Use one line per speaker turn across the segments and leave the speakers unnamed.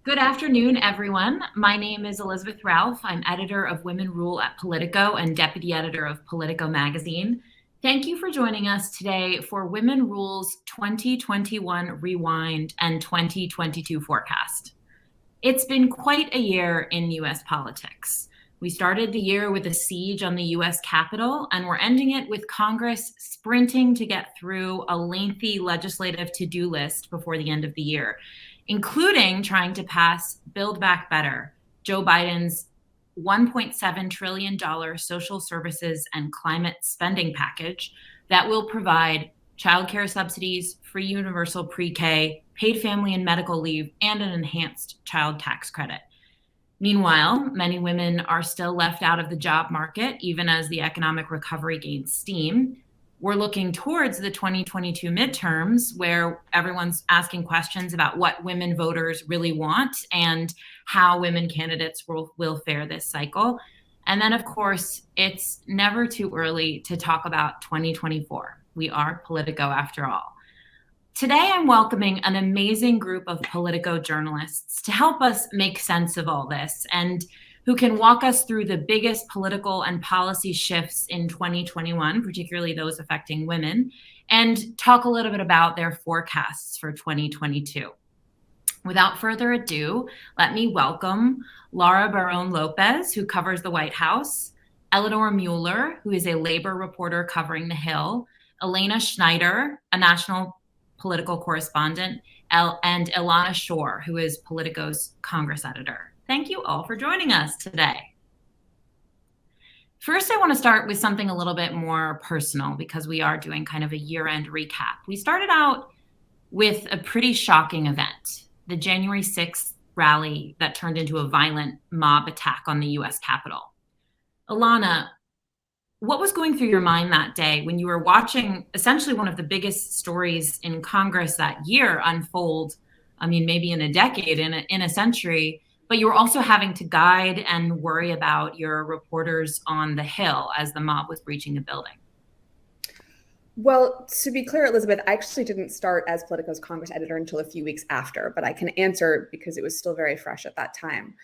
Good afternoon, everyone. My name is Elizabeth Ralph. I'm editor of Women Rule at Politico and deputy editor of Politico magazine. Thank you for joining us today for Women Rule's 2021 Rewind and 2022 Forecast. It's been quite a year in U.S. politics. We started the year with a siege on the U.S. Capitol, and we're ending it with Congress sprinting to get through a lengthy legislative to-do list before the end of the year, including trying to pass Build Back Better, Joe Biden's $1.7 trillion social services and climate spending package that will provide childcare subsidies, free universal pre-K, paid family and medical leave, and an enhanced child tax credit. Meanwhile, many women are still left out of the job market, even as the economic recovery gains steam. We're looking towards the 2022 midterms, where everyone's asking questions about what women voters really want and how women candidates will fare this cycle. And then, of course, it's never too early to talk about 2024. We are Politico after all. Today, I'm welcoming an amazing group of Politico journalists to help us make sense of all this and who can walk us through the biggest political and policy shifts in 2021, particularly those affecting women, and talk a little bit about their forecasts for 2022. Without further ado, let me welcome Laura Barrón-López, who covers the White House, Eleanor Mueller, who is a labor reporter covering the Hill, Elena Schneider, a national political correspondent, and Elana Schor, who is Politico's Congress editor. Thank you all for joining us today. First, I want to start with something a little bit more personal because we are doing kind of a year-end recap. We started out with a pretty shocking event, the January 6th rally that turned into a violent mob attack on the U.S. Capitol. Elana, what was going through your mind that day when you were watching essentially one of the biggest stories in Congress that year unfold, maybe in a decade, in a century, but you were also having to guide and worry about your reporters on the Hill as the mob was breaching the building?
Well, to be clear, Elizabeth, I actually didn't start as Politico's Congress editor until a few weeks after, but I can answer because it was still very fresh at that time.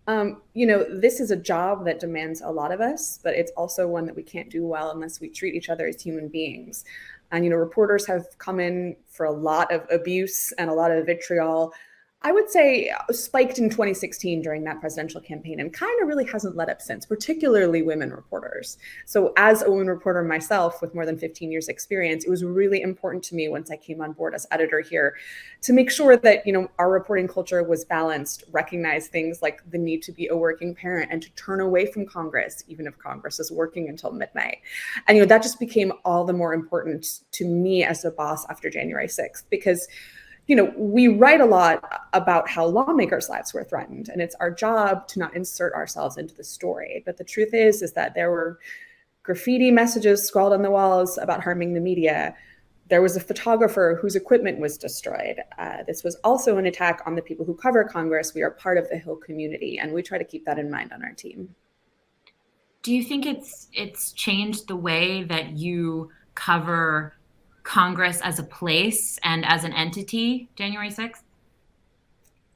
This is a job that demands a lot of us, but it's also one that we can't do well unless we treat each other as human beings. And, reporters have come in for a lot of abuse and a lot of vitriol. I would say spiked in 2016 during that presidential campaign and kind of really hasn't let up since, particularly women reporters. So as a women reporter myself with more than 15 years experience, it was really important to me once I came on board as editor here to make sure that, our reporting culture was balanced, recognize things like the need to be a working parent and to turn away from Congress, even if Congress is working until midnight. And, that just became all the more important to me as a boss after January 6th, because we write a lot about how lawmakers' lives were threatened, and it's our job to not insert ourselves into the story. But the truth is that there were graffiti messages scrawled on the walls about harming the media. There was a photographer whose equipment was destroyed. This was also an attack on the people who cover Congress. We are part of the Hill community, and we try to keep that in mind on our team.
Do you think it's changed the way that you cover Congress as a place and as an entity, January 6th?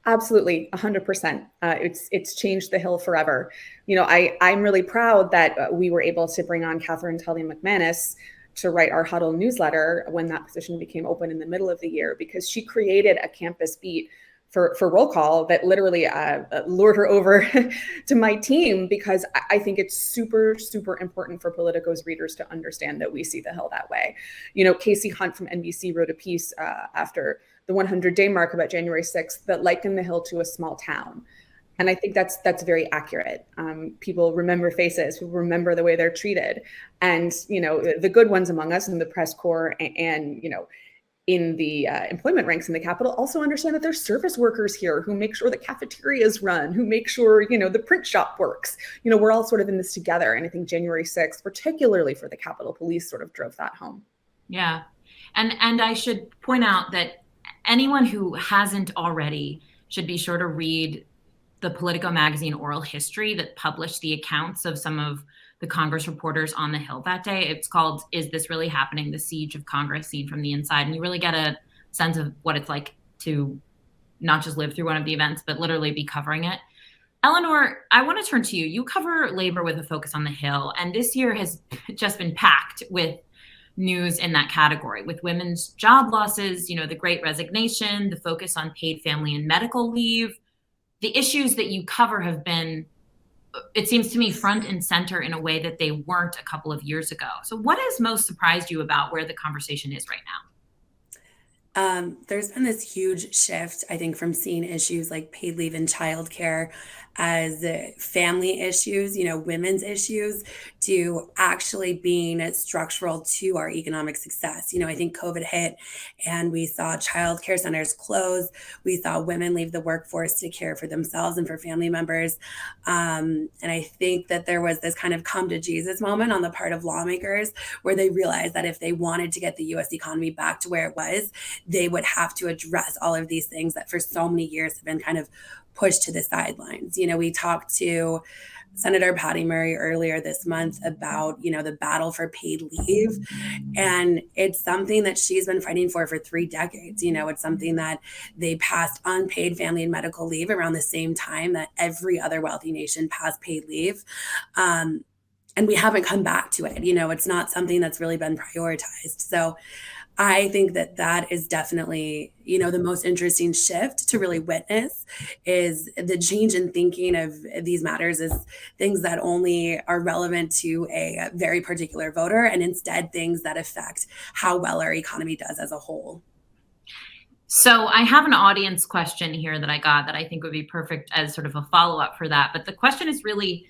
Absolutely, 100%. It's changed the Hill forever. I'm really proud that we were able to bring on Catherine Tully McManus to write our Huddle newsletter when that position became open in the middle of the year, because she created a campus beat for roll call that literally lured her over to my team, because I think it's super, super important for Politico's readers to understand that we see the Hill that way. Casey Hunt from NBC wrote a piece after the 100-day mark about January 6th that likened the Hill to a small town. And I think that's very accurate. People remember faces, people remember the way they're treated. And, the good ones among us in the press corps and in the employment ranks in the Capitol also understand that there's service workers here who make sure the cafeterias run, who make sure, the print shop works. We're all sort of in this together. And I think January 6th, particularly for the Capitol Police, sort of drove that home.
Yeah. And I should point out that anyone who hasn't already should be sure to read the Politico magazine oral history that published the accounts of some of the Congress reporters on the Hill that day. It's called "Is This Really Happening? The Siege of Congress Seen from the Inside." And you really get a sense of what it's like to not just live through one of the events, but literally be covering it. Eleanor, I want to turn to you. You cover labor with a focus on the Hill, and this year has just been packed with news in that category, with women's job losses, the Great Resignation, the focus on paid family and medical leave. The issues that you cover have been, it seems to me, front and center in a way that they weren't a couple of years ago. So what has most surprised you about where the conversation is right now?
There's been this huge shift, I think, from seeing issues like paid leave and childcare as family issues, women's issues, to actually being structural to our economic success. I think COVID hit and we saw childcare centers close. We saw women leave the workforce to care for themselves and for family members. And I think that there was this kind of come to Jesus moment on the part of lawmakers where they realized that if they wanted to get the US economy back to where it was, they would have to address all of these things that for so many years have been kind of pushed to the sidelines. We talked to Senator Patty Murray earlier this month about, the battle for paid leave. And it's something that she's been fighting for 3 decades. It's something that they passed unpaid family and medical leave around the same time that every other wealthy nation passed paid leave. And we haven't come back to it. It's not something that's really been prioritized. So I think that that is definitely, the most interesting shift to really witness is the change in thinking of these matters as things that only are relevant to a very particular voter, and instead things that affect how well our economy does as a whole.
So I have an audience question here that I got that I think would be perfect as sort of a follow-up for that. But the question is really,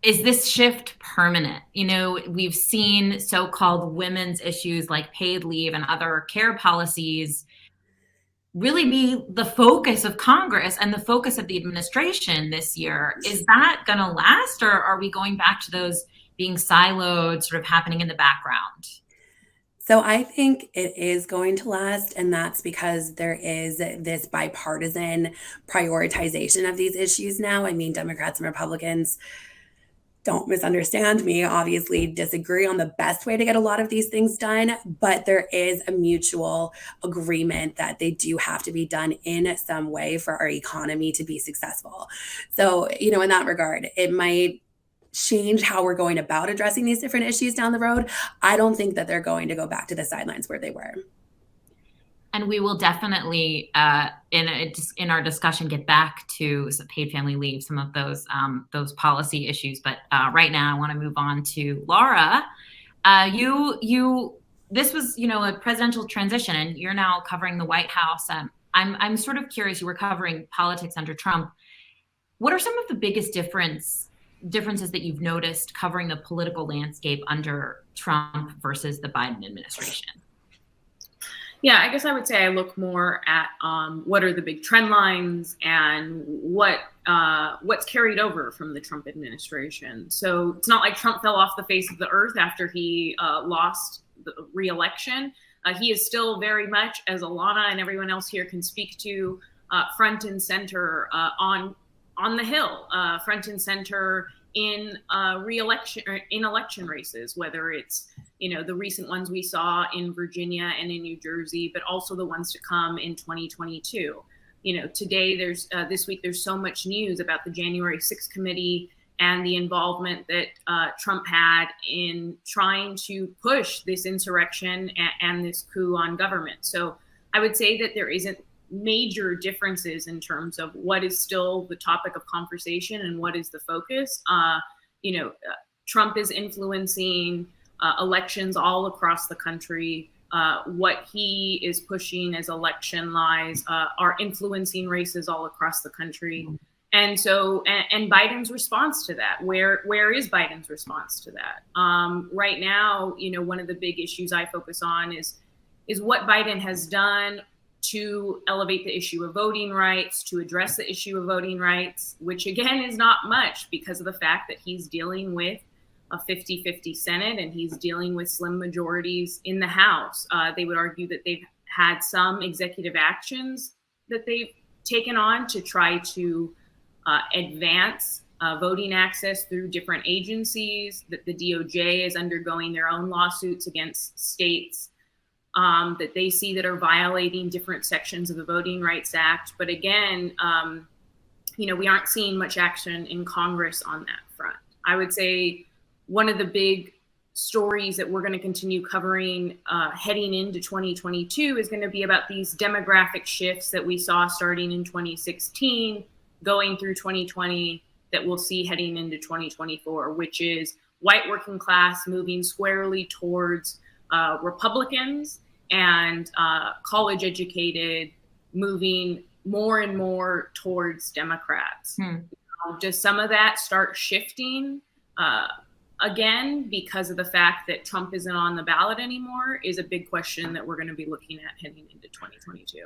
is this shift permanent? We've seen so-called women's issues like paid leave and other care policies really be the focus of Congress and the focus of the administration this year. Is that going to last, or are we going back to those being siloed, sort of happening in the background?
So I think it is going to last, and that's because there is this bipartisan prioritization of these issues now. I mean, Democrats and Republicans, don't misunderstand me, obviously disagree on the best way to get a lot of these things done, but there is a mutual agreement that they do have to be done in some way for our economy to be successful. So, in that regard, it might change how we're going about addressing these different issues down the road. I don't think that they're going to go back to the sidelines where they were.
And we will definitely, in our discussion, get back to some paid family leave, some of those policy issues. But right now, I want to move on to Laura. This was, a presidential transition, and you're now covering the White House. I'm sort of curious. You were covering politics under Trump. What are some of the biggest differences that you've noticed covering the political landscape under Trump versus the Biden administration?
Yeah, I guess I would say I look more at what are the big trend lines and what's carried over from the Trump administration. So it's not like Trump fell off the face of the earth after he lost the re-election. He is still very much, as Elana and everyone else here can speak to, front and center on the Hill, front and center in re-election or in election races, whether it's the recent ones we saw in Virginia and in New Jersey, but also the ones to come in 2022. Today this week there's so much news about the January 6th committee and the involvement that Trump had in trying to push this insurrection and this coup on government. So I would say that there isn't major differences in terms of what is still the topic of conversation and what is the focus. Trump is influencing elections all across the country. What he is pushing as election lies are influencing races all across the country. And so, and Biden's response to that, where is Biden's response to that? Right now, one of the big issues I focus on is what Biden has done to elevate the issue of voting rights, to address the issue of voting rights, which again is not much because of the fact that he's dealing with a 50-50 Senate and he's dealing with slim majorities in the House. They would argue that they've had some executive actions that they've taken on to try to advance voting access through different agencies, that the DOJ is undergoing their own lawsuits against states. that they see that are violating different sections of the Voting Rights Act. But again, we aren't seeing much action in Congress on that front. I would say one of the big stories that we're going to continue covering heading into 2022 is going to be about these demographic shifts that we saw starting in 2016, going through 2020, that we'll see heading into 2024, which is white working class moving squarely towards Republicans and college educated moving more and more towards Democrats. Does some of that start shifting again because of the fact that Trump isn't on the ballot anymore is a big question that we're going to be looking at heading into 2022.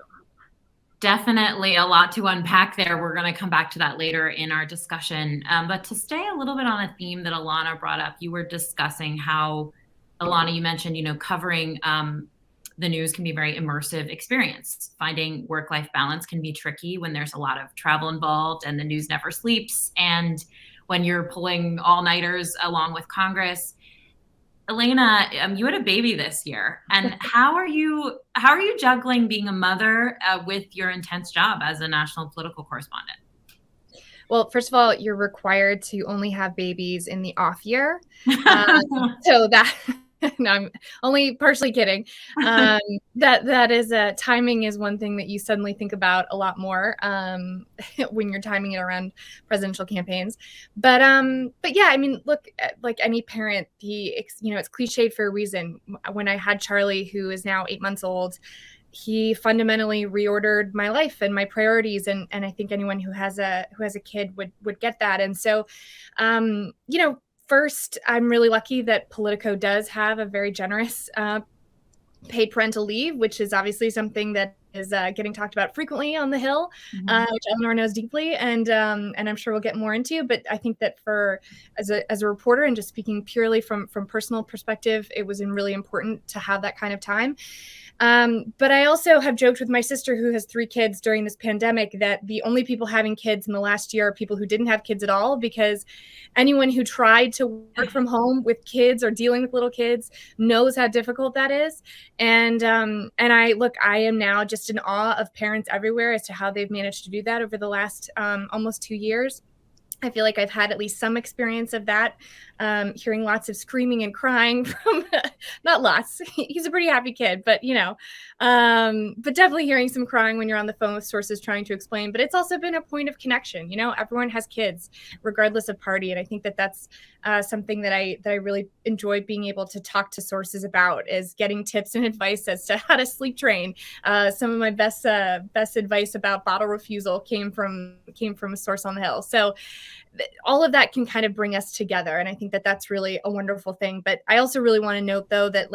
Definitely a lot to unpack there. We're going to come back to that later in our discussion. But to stay a little bit on a theme that Elana brought up, you were discussing how, Elana, you mentioned, covering the news can be a very immersive experience. Finding work-life balance can be tricky when there's a lot of travel involved and the news never sleeps. And when you're pulling all-nighters along with Congress. Elena, you had a baby this year, and how are you juggling being a mother with your intense job as a national political correspondent?
Well, first of all, you're required to only have babies in the off year. So that, no, I'm only partially kidding. That is timing is one thing that you suddenly think about a lot more when you're timing it around presidential campaigns. But yeah, I mean, look, like any parent, it's cliched for a reason. When I had Charlie, who is now 8 months old, he fundamentally reordered my life and my priorities. And I think anyone who has a kid would get that. And so, first, I'm really lucky that Politico does have a very generous paid parental leave, which is obviously something that is getting talked about frequently on the Hill, which Eleanor knows deeply, and I'm sure we'll get more into. But I think that as a reporter and just speaking purely from personal perspective, it was really important to have that kind of time. But I also have joked with my sister, who has 3 kids during this pandemic, that the only people having kids in the last year are people who didn't have kids at all, because anyone who tried to work from home with kids or dealing with little kids knows how difficult that is. And I am now just in awe of parents everywhere as to how they've managed to do that over the last almost 2 years. I feel like I've had at least some experience of that, hearing lots of screaming and crying from, not lots, he's a pretty happy kid, but but definitely hearing some crying when you're on the phone with sources trying to explain. But it's also been a point of connection. Everyone has kids regardless of party. And I think that that's something that I really enjoy being able to talk to sources about, is getting tips and advice as to how to sleep train. Some of my best advice about bottle refusal came from a source on the Hill. So all of that can kind of bring us together. And I think that that's really a wonderful thing. But I also really want to note, though, that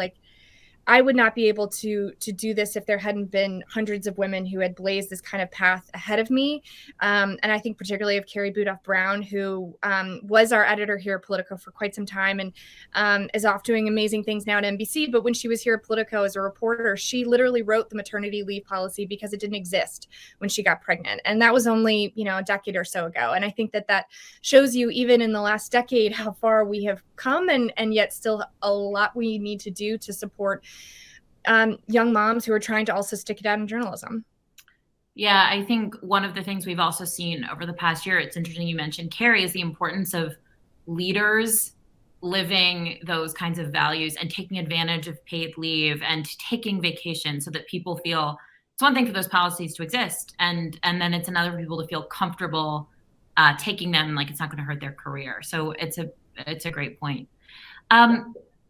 I would not be able to do this if there hadn't been hundreds of women who had blazed this kind of path ahead of me. And I think particularly of Carrie Budoff-Brown, who was our editor here at Politico for quite some time and is off doing amazing things now at NBC. But when she was here at Politico as a reporter, she literally wrote the maternity leave policy because it didn't exist when she got pregnant. And that was only, a decade or so ago. And I think that shows you, even in the last decade, how far we have come, and yet still a lot we need to do to support young moms who are trying to also stick it out in journalism.
Yeah, I think one of the things we've also seen over the past year, it's interesting you mentioned Carrie, is the importance of leaders living those kinds of values and taking advantage of paid leave and taking vacation, so that people feel it's one thing for those policies to exist, and then it's another for people to feel comfortable taking them, like it's not going to hurt their career. So it's a great point.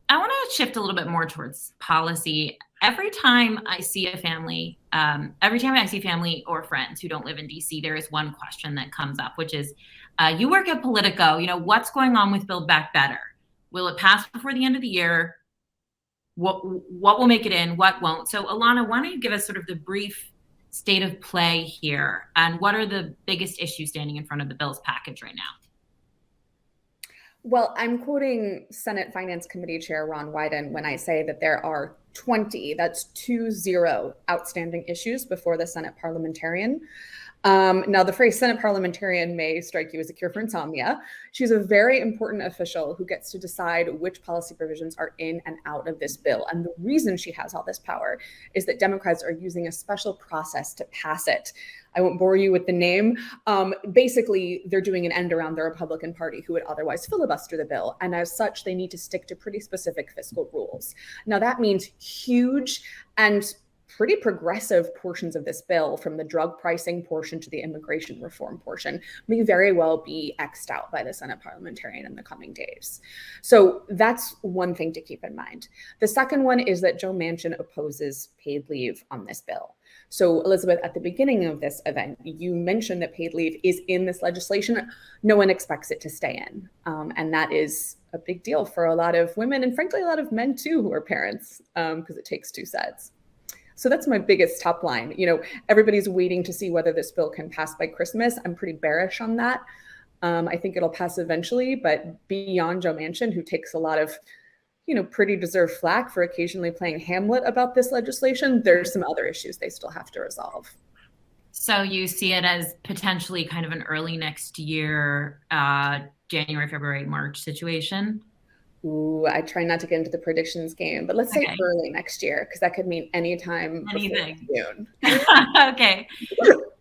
I want to shift a little bit more towards policy. Every time I see family or friends who don't live in DC, there is one question that comes up, which is, you work at Politico, what's going on with Build Back Better? Will it pass before the end of the year? What will make it in? What won't? So Elana, why don't you give us sort of the brief state of play here, and what are the biggest issues standing in front of the bills package right now?
Well, I'm quoting Senate Finance Committee Chair Ron Wyden when I say that there are 20, that's 20 outstanding issues before the Senate parliamentarian. Now, the phrase Senate parliamentarian may strike you as a cure for insomnia. She's a very important official who gets to decide which policy provisions are in and out of this bill. And the reason she has all this power is that Democrats are using a special process to pass it. I won't bore you with the name. Basically, they're doing an end around the Republican Party who would otherwise filibuster the bill. And as such, they need to stick to pretty specific fiscal rules. Now, that means huge and pretty progressive portions of this bill, from the drug pricing portion to the immigration reform portion, may very well be X'd out by the Senate parliamentarian in the coming days. So that's one thing to keep in mind. The second one is that Joe Manchin opposes paid leave on this bill. So Elizabeth, at the beginning of this event, you mentioned that paid leave is in this legislation. No one expects it to stay in. And that is a big deal for a lot of women, and frankly, a lot of men too, who are parents, because it takes two sets. So that's my biggest top line. Everybody's waiting to see whether this bill can pass by Christmas. I'm pretty bearish on that. I think it'll pass eventually, but beyond Joe Manchin, who takes a lot of, pretty deserved flack for occasionally playing Hamlet about this legislation, there's some other issues they still have to resolve.
So you see it as potentially kind of an early next year, January, February, March situation?
Ooh, I try not to get into the predictions game, but let's say early next year, because that could mean anytime before June.
Okay.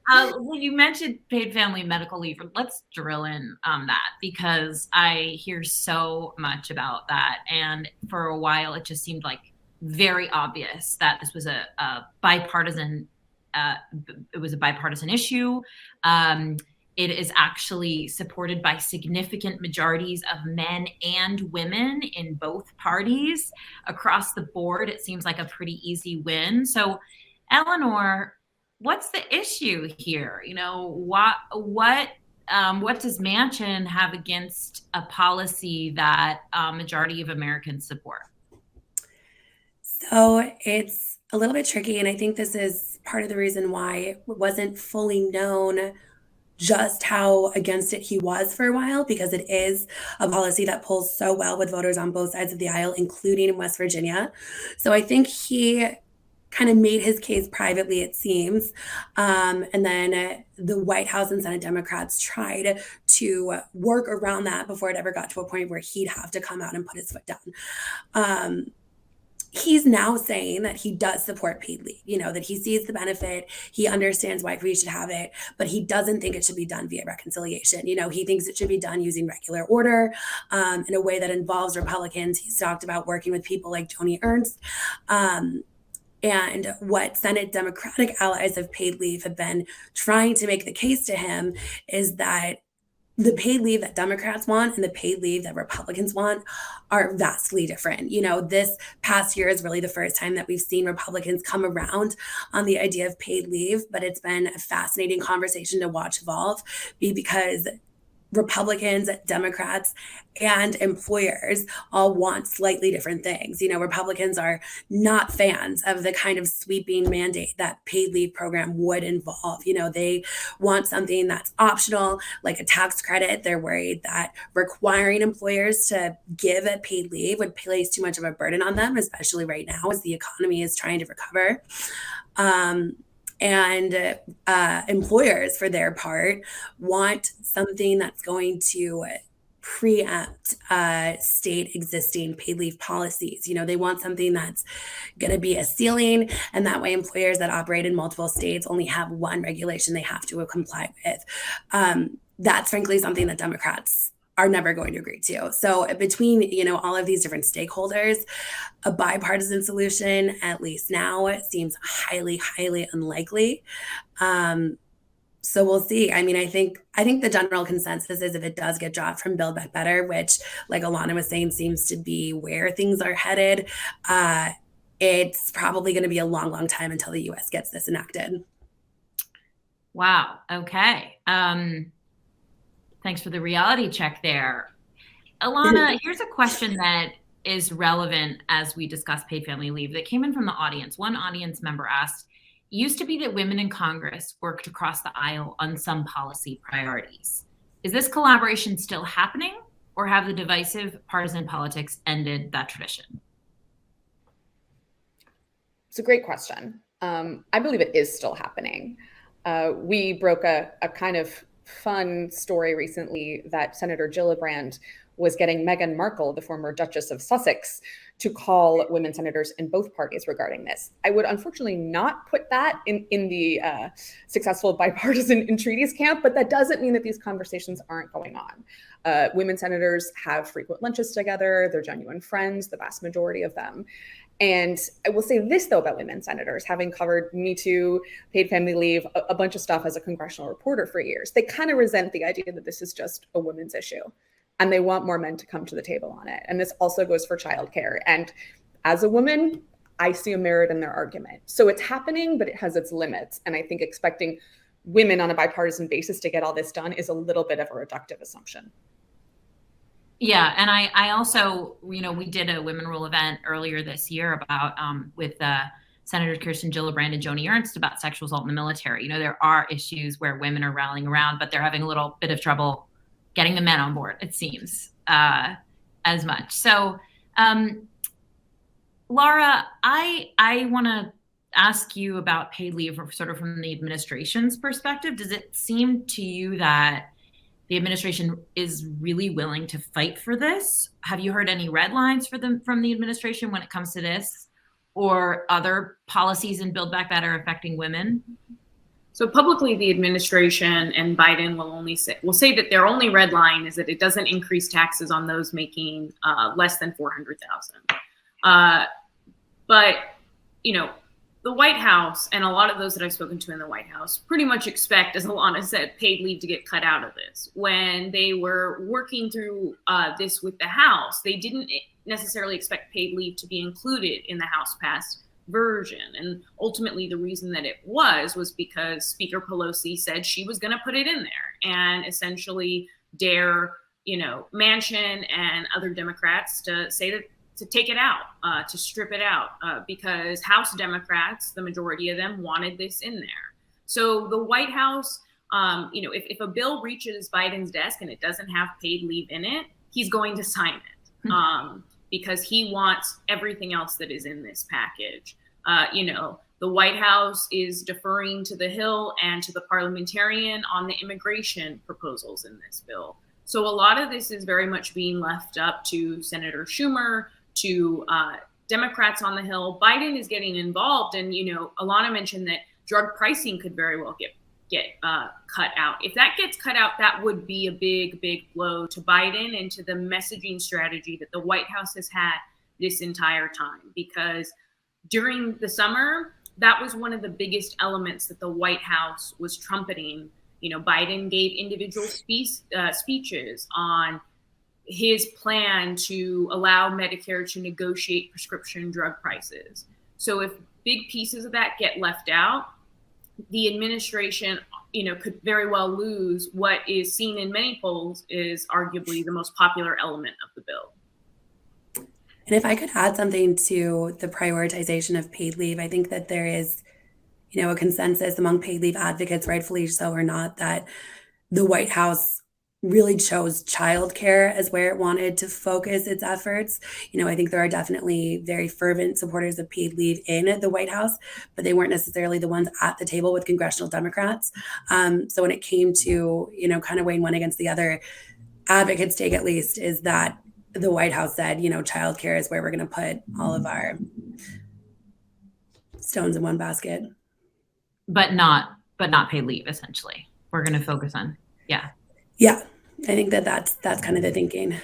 Well, you mentioned paid family medical leave. Let's drill in on that, because I hear so much about that. And for a while, it just seemed like very obvious that this was a bipartisan issue. It is actually supported by significant majorities of men and women in both parties. Across the board, it seems like a pretty easy win. So, Eleanor, what's the issue here? What does Manchin have against a policy that a majority of Americans support?
So it's a little bit tricky, and I think this is part of the reason why it wasn't fully known just how against it he was for a while, because it is a policy that pulls so well with voters on both sides of the aisle, including in West Virginia. So I think he kind of made his case privately, it seems. And then the White House and Senate Democrats tried to work around that before it ever got to a point where he'd have to come out and put his foot down. He's now saying that he does support paid leave, that he sees the benefit, he understands why we should have it, but he doesn't think it should be done via reconciliation. He thinks it should be done using regular order, in a way that involves Republicans. He's talked about working with people like Tony Ernst. And what Senate Democratic allies of paid leave have been trying to make the case to him is that the paid leave that Democrats want and the paid leave that Republicans want are vastly different. This past year is really the first time that we've seen Republicans come around on the idea of paid leave, but it's been a fascinating conversation to watch evolve, because Republicans, Democrats, and employers all want slightly different things. Republicans are not fans of the kind of sweeping mandate that paid leave program would involve. They want something that's optional, like a tax credit. They're worried that requiring employers to give a paid leave would place too much of a burden on them, especially right now as the economy is trying to recover. And employers, for their part, want something that's going to preempt state existing paid leave policies. They want something that's going to be a ceiling, and that way employers that operate in multiple states only have one regulation they have to comply with. That's frankly something that Democrats are never going to agree to. So between, all of these different stakeholders, a bipartisan solution, at least now, it seems highly, highly unlikely. So we'll see. I think the general consensus is if it does get dropped from Build Back Better, which, like Elana was saying, seems to be where things are headed, it's probably going to be a long, long time until the U.S. gets this enacted.
Wow. Okay. Thanks for the reality check there. Elana, here's a question that is relevant as we discuss paid family leave that came in from the audience. One audience member asked, it used to be that women in Congress worked across the aisle on some policy priorities. Is this collaboration still happening, or have the divisive partisan politics ended that tradition?
It's a great question. I believe it is still happening. We broke a kind of fun story recently that Senator Gillibrand was getting Meghan Markle, the former Duchess of Sussex, to call women senators in both parties regarding this. I would unfortunately not put that in the successful bipartisan entreaties camp, but that doesn't mean that these conversations aren't going on. Women senators have frequent lunches together. They're genuine friends, the vast majority of them. And I will say this, though, about women senators, having covered Me Too, paid family leave, a bunch of stuff as a congressional reporter for years, they kind of resent the idea that this is just a women's issue. And they want more men to come to the table on it. And this also goes for childcare. And as a woman, I see a merit in their argument. So it's happening, but it has its limits. And I think expecting women on a bipartisan basis to get all this done is a little bit of a reductive assumption.
Yeah, and I also, we did a Women Rule event earlier this year about with Senators Kirsten Gillibrand and Joni Ernst about sexual assault in the military. There are issues where women are rallying around, but they're having a little bit of trouble getting the men on board, it seems, as much. So, Laura, I want to ask you about paid leave sort of from the administration's perspective. Does it seem to you that the administration is really willing to fight for this? Have you heard any red lines from the administration when it comes to this or other policies in Build Back Better affecting women?
So publicly, the administration and Biden will say that their only red line is that it doesn't increase taxes on those making less than $400,000. But the White House and a lot of those that I've spoken to in the White House pretty much expect, as Elana said, paid leave to get cut out of this. When they were working through this with the House, they didn't necessarily expect paid leave to be included in the House passed version. And ultimately, the reason that it was because Speaker Pelosi said she was going to put it in there and essentially dare, Manchin and other Democrats to say that to take it out, to strip it out, because House Democrats, the majority of them, wanted this in there. So the White House, if a bill reaches Biden's desk and it doesn't have paid leave in it, he's going to sign it because he wants everything else that is in this package. The White House is deferring to the Hill and to the parliamentarian on the immigration proposals in this bill. So a lot of this is very much being left up to Senator Schumer, to Democrats on the Hill. Biden is getting involved, and Elana mentioned that drug pricing could very well get cut out. If that gets cut out, that would be a big blow to Biden and to the messaging strategy that the White House has had this entire time. Because during the summer, that was one of the biggest elements that the White House was trumpeting. Biden gave individual speeches on his plan to allow Medicare to negotiate prescription drug prices. So if big pieces of that get left out, the administration, could very well lose what is seen in many polls is arguably the most popular element of the bill.
And if I could add something to the prioritization of paid leave, I think that there is, a consensus among paid leave advocates, rightfully so or not, that the White House really chose childcare as where it wanted to focus its efforts. I think there are definitely very fervent supporters of paid leave in the White House, but they weren't necessarily the ones at the table with congressional Democrats. So when it came to, kind of weighing one against the other, advocates' take at least is that the White House said, childcare is where we're going to put all of our stones in one basket.
But not paid leave, essentially. We're going to focus on, yeah.
Yeah, I think that's kind of the thinking.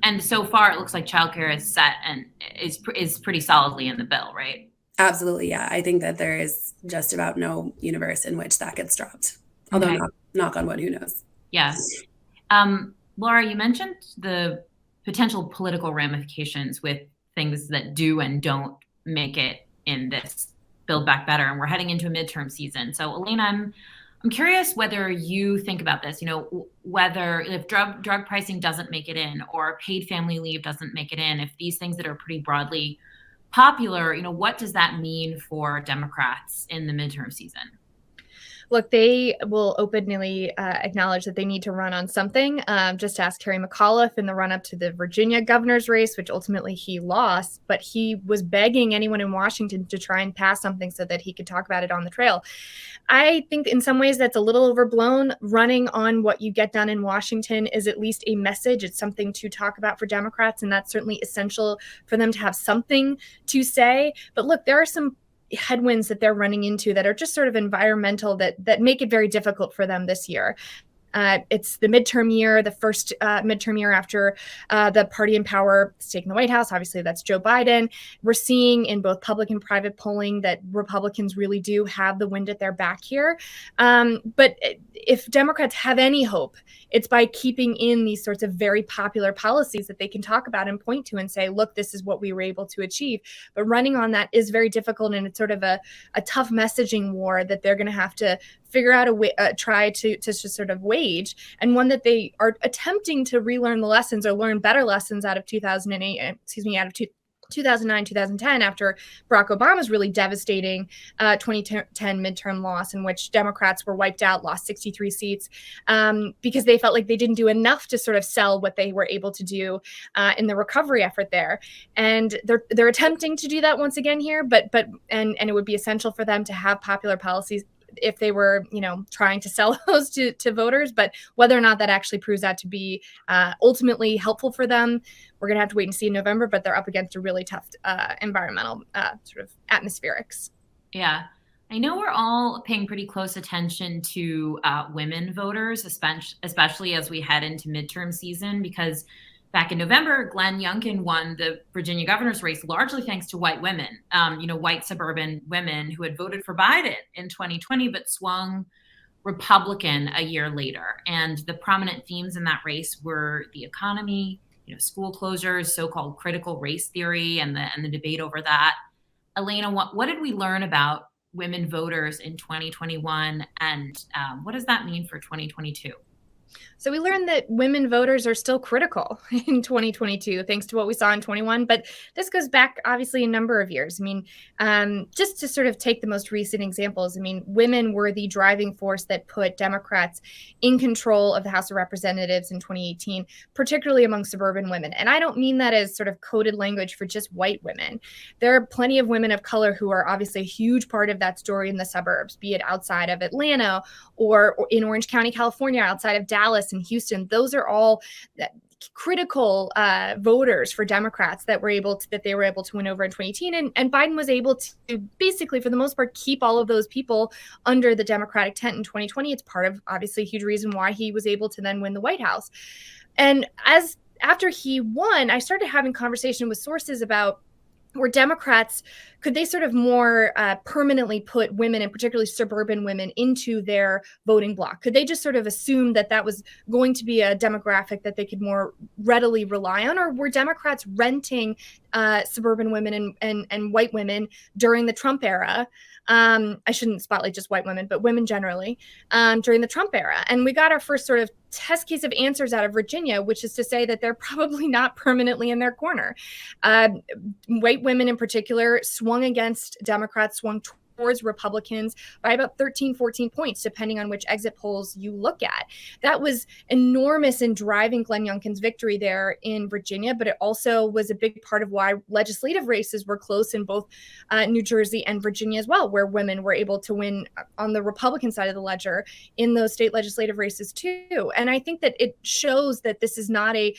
And so far, it looks like childcare is set and is pretty solidly in the bill, right?
Absolutely, yeah. I think that there is just about no universe in which that gets dropped. Although,
Okay.
knock on wood, who knows?
Yeah. Laura, you mentioned the potential political ramifications with things that do and don't make it in this Build Back Better, and we're heading into a midterm season. So, Elena, I'm curious whether you think about this, whether if drug pricing doesn't make it in or paid family leave doesn't make it in, if these things that are pretty broadly popular, what does that mean for Democrats in the midterm season?
look, they will openly acknowledge that they need to run on something. Just ask Terry McAuliffe in the run-up to the Virginia governor's race, which ultimately he lost, but he was begging anyone in Washington to try and pass something so that he could talk about it on the trail. I think in some ways that's a little overblown. Running on what you get done in Washington is at least a message. It's something to talk about for Democrats, and that's certainly essential for them to have something to say. But look, there are some headwinds that they're running into that are just sort of environmental that make it very difficult for them this year. It's the midterm year, the first midterm year after the party in power has taken the White House. Obviously, that's Joe Biden. We're seeing in both public and private polling that Republicans really do have the wind at their back here. But if Democrats have any hope, it's by keeping in these sorts of very popular policies that they can talk about and point to and say, look, this is what we were able to achieve. But running on that is very difficult, and it's sort of a tough messaging war that they're going to have to figure out a way, try to sort of wage, and one that they are attempting to relearn the lessons or learn better lessons out of 2009, 2010, after Barack Obama's really devastating 2010 midterm loss, in which Democrats were wiped out, lost 63 seats, because they felt like they didn't do enough to sort of sell what they were able to do in the recovery effort there. And they're attempting to do that once again here, but it would be essential for them to have popular policies if they were, trying to sell those to voters. But whether or not that actually proves out to be ultimately helpful for them, we're going to have to wait and see in November. But they're up against a really tough environmental sort of atmospherics.
Yeah. I know we're all paying pretty close attention to women voters, especially as we head into midterm season, because back in November, Glenn Youngkin won the Virginia governor's race largely thanks to white women, white suburban women who had voted for Biden in 2020 but swung Republican a year later. And the prominent themes in that race were the economy, school closures, so-called critical race theory, and the debate over that. Elena, what did we learn about women voters in 2021, and what does that mean for 2022?
So we learned that women voters are still critical in 2022, thanks to what we saw in 21. But this goes back, obviously, a number of years. I mean, just to sort of take the most recent examples, women were the driving force that put Democrats in control of the House of Representatives in 2018, particularly among suburban women. And I don't mean that as sort of coded language for just white women. There are plenty of women of color who are obviously a huge part of that story in the suburbs, be it outside of Atlanta or in Orange County, California, outside of Dallas and Houston. Those are all critical voters for Democrats that they were able to win over in 2018. And Biden was able to basically, for the most part, keep all of those people under the Democratic tent in 2020. It's part of, obviously, a huge reason why he was able to then win the White House. And after he won, I started having conversation with sources about were Democrats, could they sort of more permanently put women, and particularly suburban women, into their voting bloc? Could they just sort of assume that that was going to be a demographic that they could more readily rely on? Or were Democrats renting suburban women and white women during the Trump era? I shouldn't spotlight just white women, but women generally, during the Trump era. And we got our first sort of test case of answers out of Virginia, which is to say that they're probably not permanently in their corner. White women in particular swung against Democrats, swung towards Republicans by about 13, 14 points, depending on which exit polls you look at. That was enormous in driving Glenn Youngkin's victory there in Virginia, but it also was a big part of why legislative races were close in both New Jersey and Virginia as well, where women were able to win on the Republican side of the ledger in those state legislative races too. And I think that it shows that this is not a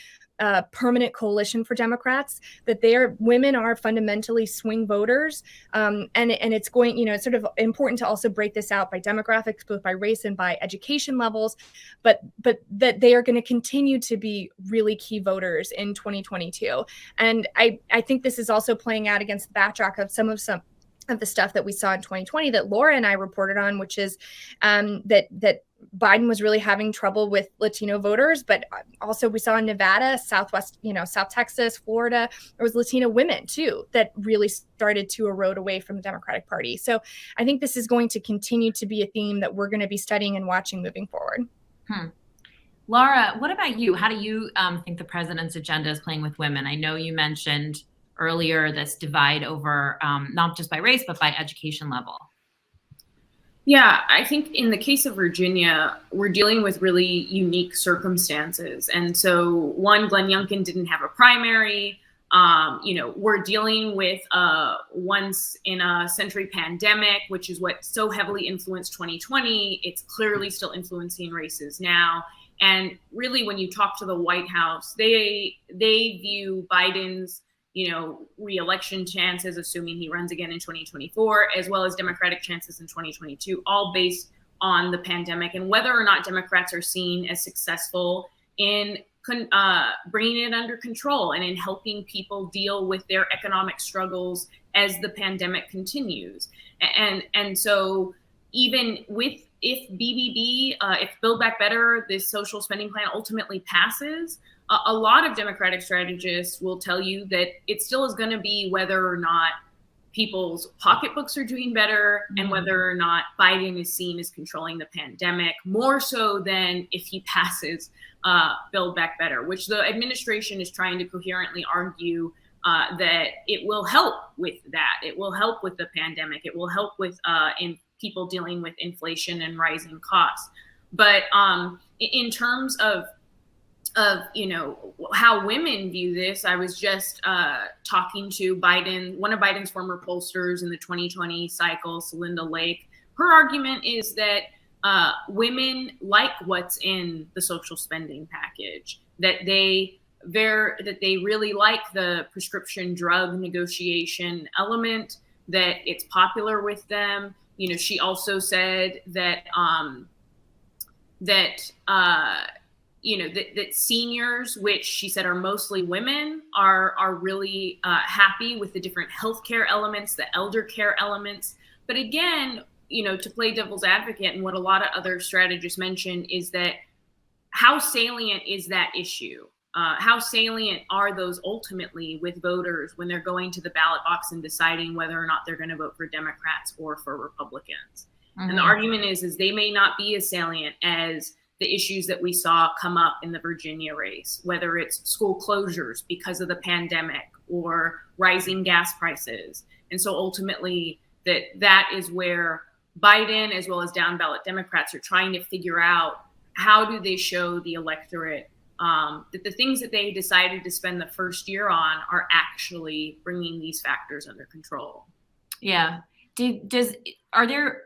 permanent coalition for Democrats, that women are fundamentally swing voters. And it's going, it's sort of important to also break this out by demographics, both by race and by education levels, but that they are going to continue to be really key voters in 2022. And I think this is also playing out against the backdrop of some of the stuff that we saw in 2020 that Laura and I reported on, which is that Biden was really having trouble with Latino voters, but also we saw in Nevada, South Texas, Florida, there was Latino women too that really started to erode away from the Democratic Party. So I think this is going to continue to be a theme that we're going to be studying and watching moving forward.
Laura, what about you? How do you think the president's agenda is playing with women? I know you mentioned earlier this divide over not just by race, but by education level.
Yeah, I think in the case of Virginia, we're dealing with really unique circumstances. And so, one, Glenn Youngkin didn't have a primary. We're dealing with a once in a century pandemic, which is what so heavily influenced 2020. It's clearly still influencing races now. And really, when you talk to the White House, they view Biden's re-election chances, assuming he runs again in 2024, as well as Democratic chances in 2022, all based on the pandemic and whether or not Democrats are seen as successful in bringing it under control and in helping people deal with their economic struggles as the pandemic continues. And so even if BBB, if Build Back Better, this social spending plan ultimately passes, a lot of Democratic strategists will tell you that it still is going to be whether or not people's pocketbooks are doing better and whether or not Biden is seen as controlling the pandemic, more so than if he passes Build Back Better, which the administration is trying to coherently argue that it will help with that. It will help with the pandemic. It will help with in people dealing with inflation and rising costs. But in terms of how women view this, I was just talking to one of Biden's former pollsters in the 2020 cycle, Celinda Lake. Her argument is that women like what's in the social spending package, that they really like the prescription drug negotiation element, that it's popular with them. She also said that that seniors, which she said are mostly women, are really happy with the different healthcare elements, the elder care elements. But again, to play devil's advocate, and what a lot of other strategists mention is that how salient is that issue? How salient are those ultimately with voters when they're going to the ballot box and deciding whether or not they're going to vote for Democrats or for Republicans? Mm-hmm. And the argument is they may not be as salient as the issues that we saw come up in the Virginia race, whether it's school closures because of the pandemic or rising gas prices. And so ultimately that is where Biden, as well as down ballot Democrats, are trying to figure out how do they show the electorate that the things that they decided to spend the first year on are actually bringing these factors under control.
Yeah. Are there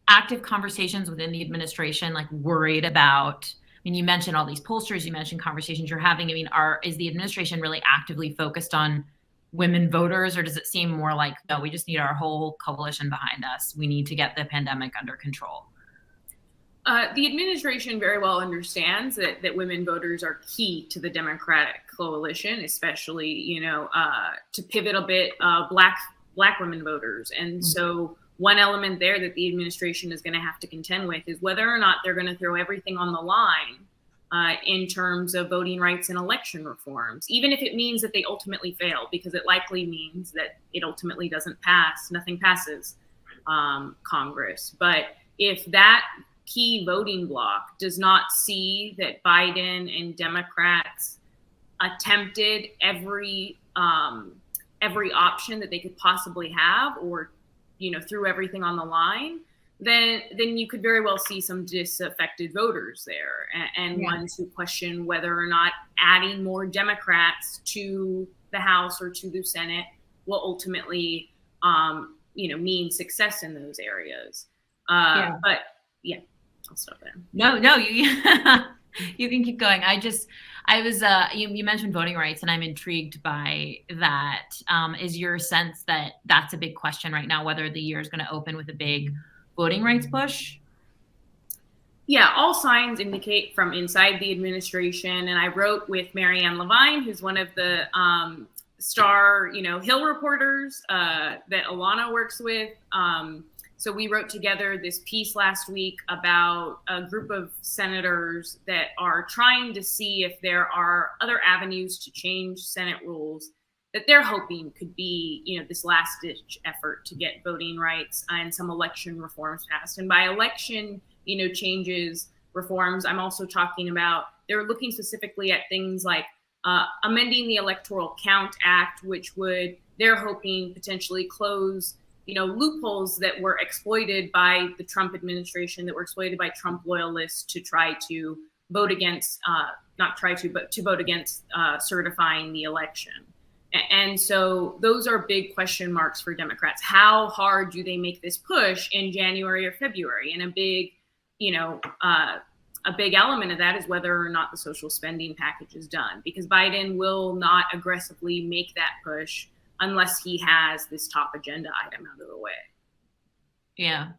active conversations within the administration, like worried about, you mentioned all these pollsters, you mentioned conversations you're having. Is the administration really actively focused on women voters, or does it seem more like, no, we just need our whole coalition behind us? We need to get the pandemic under control.
The administration very well understands that women voters are key to the Democratic coalition, especially, to pivot a bit, Black women voters. And so one element there that the administration is going to have to contend with is whether or not they're going to throw everything on the line in terms of voting rights and election reforms, even if it means that they ultimately fail, because it likely means that it ultimately doesn't pass. Nothing passes Congress. But if that key voting bloc does not see that Biden and Democrats attempted every option that they could possibly have, or threw everything on the line, then you could very well see some disaffected voters there and ones who question whether or not adding more Democrats to the House or to the Senate will ultimately mean success in those areas. But yeah, I'll stop there.
No, you can keep going. You mentioned voting rights, and I'm intrigued by that. Is your sense that that's a big question right now, whether the year is going to open with a big voting rights push?
Yeah, all signs indicate from inside the administration. And I wrote with Marianne Levine, who's one of the star, Hill reporters that Elana works with. So we wrote together this piece last week about a group of senators that are trying to see if there are other avenues to change Senate rules that they're hoping could be, this last ditch effort to get voting rights and some election reforms passed. And by election, changes, reforms, I'm also talking about, they're looking specifically at things like amending the Electoral Count Act, which they're hoping potentially close loopholes that were exploited by the Trump administration, that were exploited by Trump loyalists to try to vote against, to vote against certifying the election. And so those are big question marks for Democrats. How hard do they make this push in January or February? And a big element of that is whether or not the social spending package is done, because Biden will not aggressively make that push unless he has this top agenda item out of the way.
Yeah.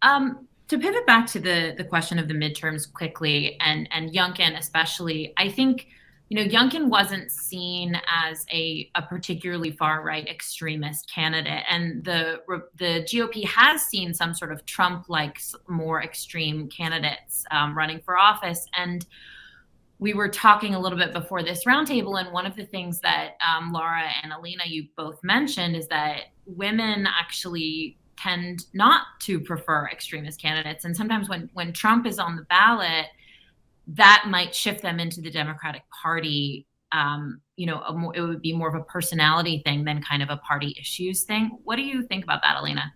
To pivot back to the question of the midterms quickly, and Youngkin especially, I think, Youngkin wasn't seen as a particularly far-right extremist candidate, and the GOP has seen some sort of Trump-like, more extreme candidates running for office. And we were talking a little bit before this roundtable, and one of the things that Laura and Elena, you both mentioned, is that women actually tend not to prefer extremist candidates. And sometimes when Trump is on the ballot, that might shift them into the Democratic Party. It would be more of a personality thing than kind of a party issues thing. What do you think about that, Elena?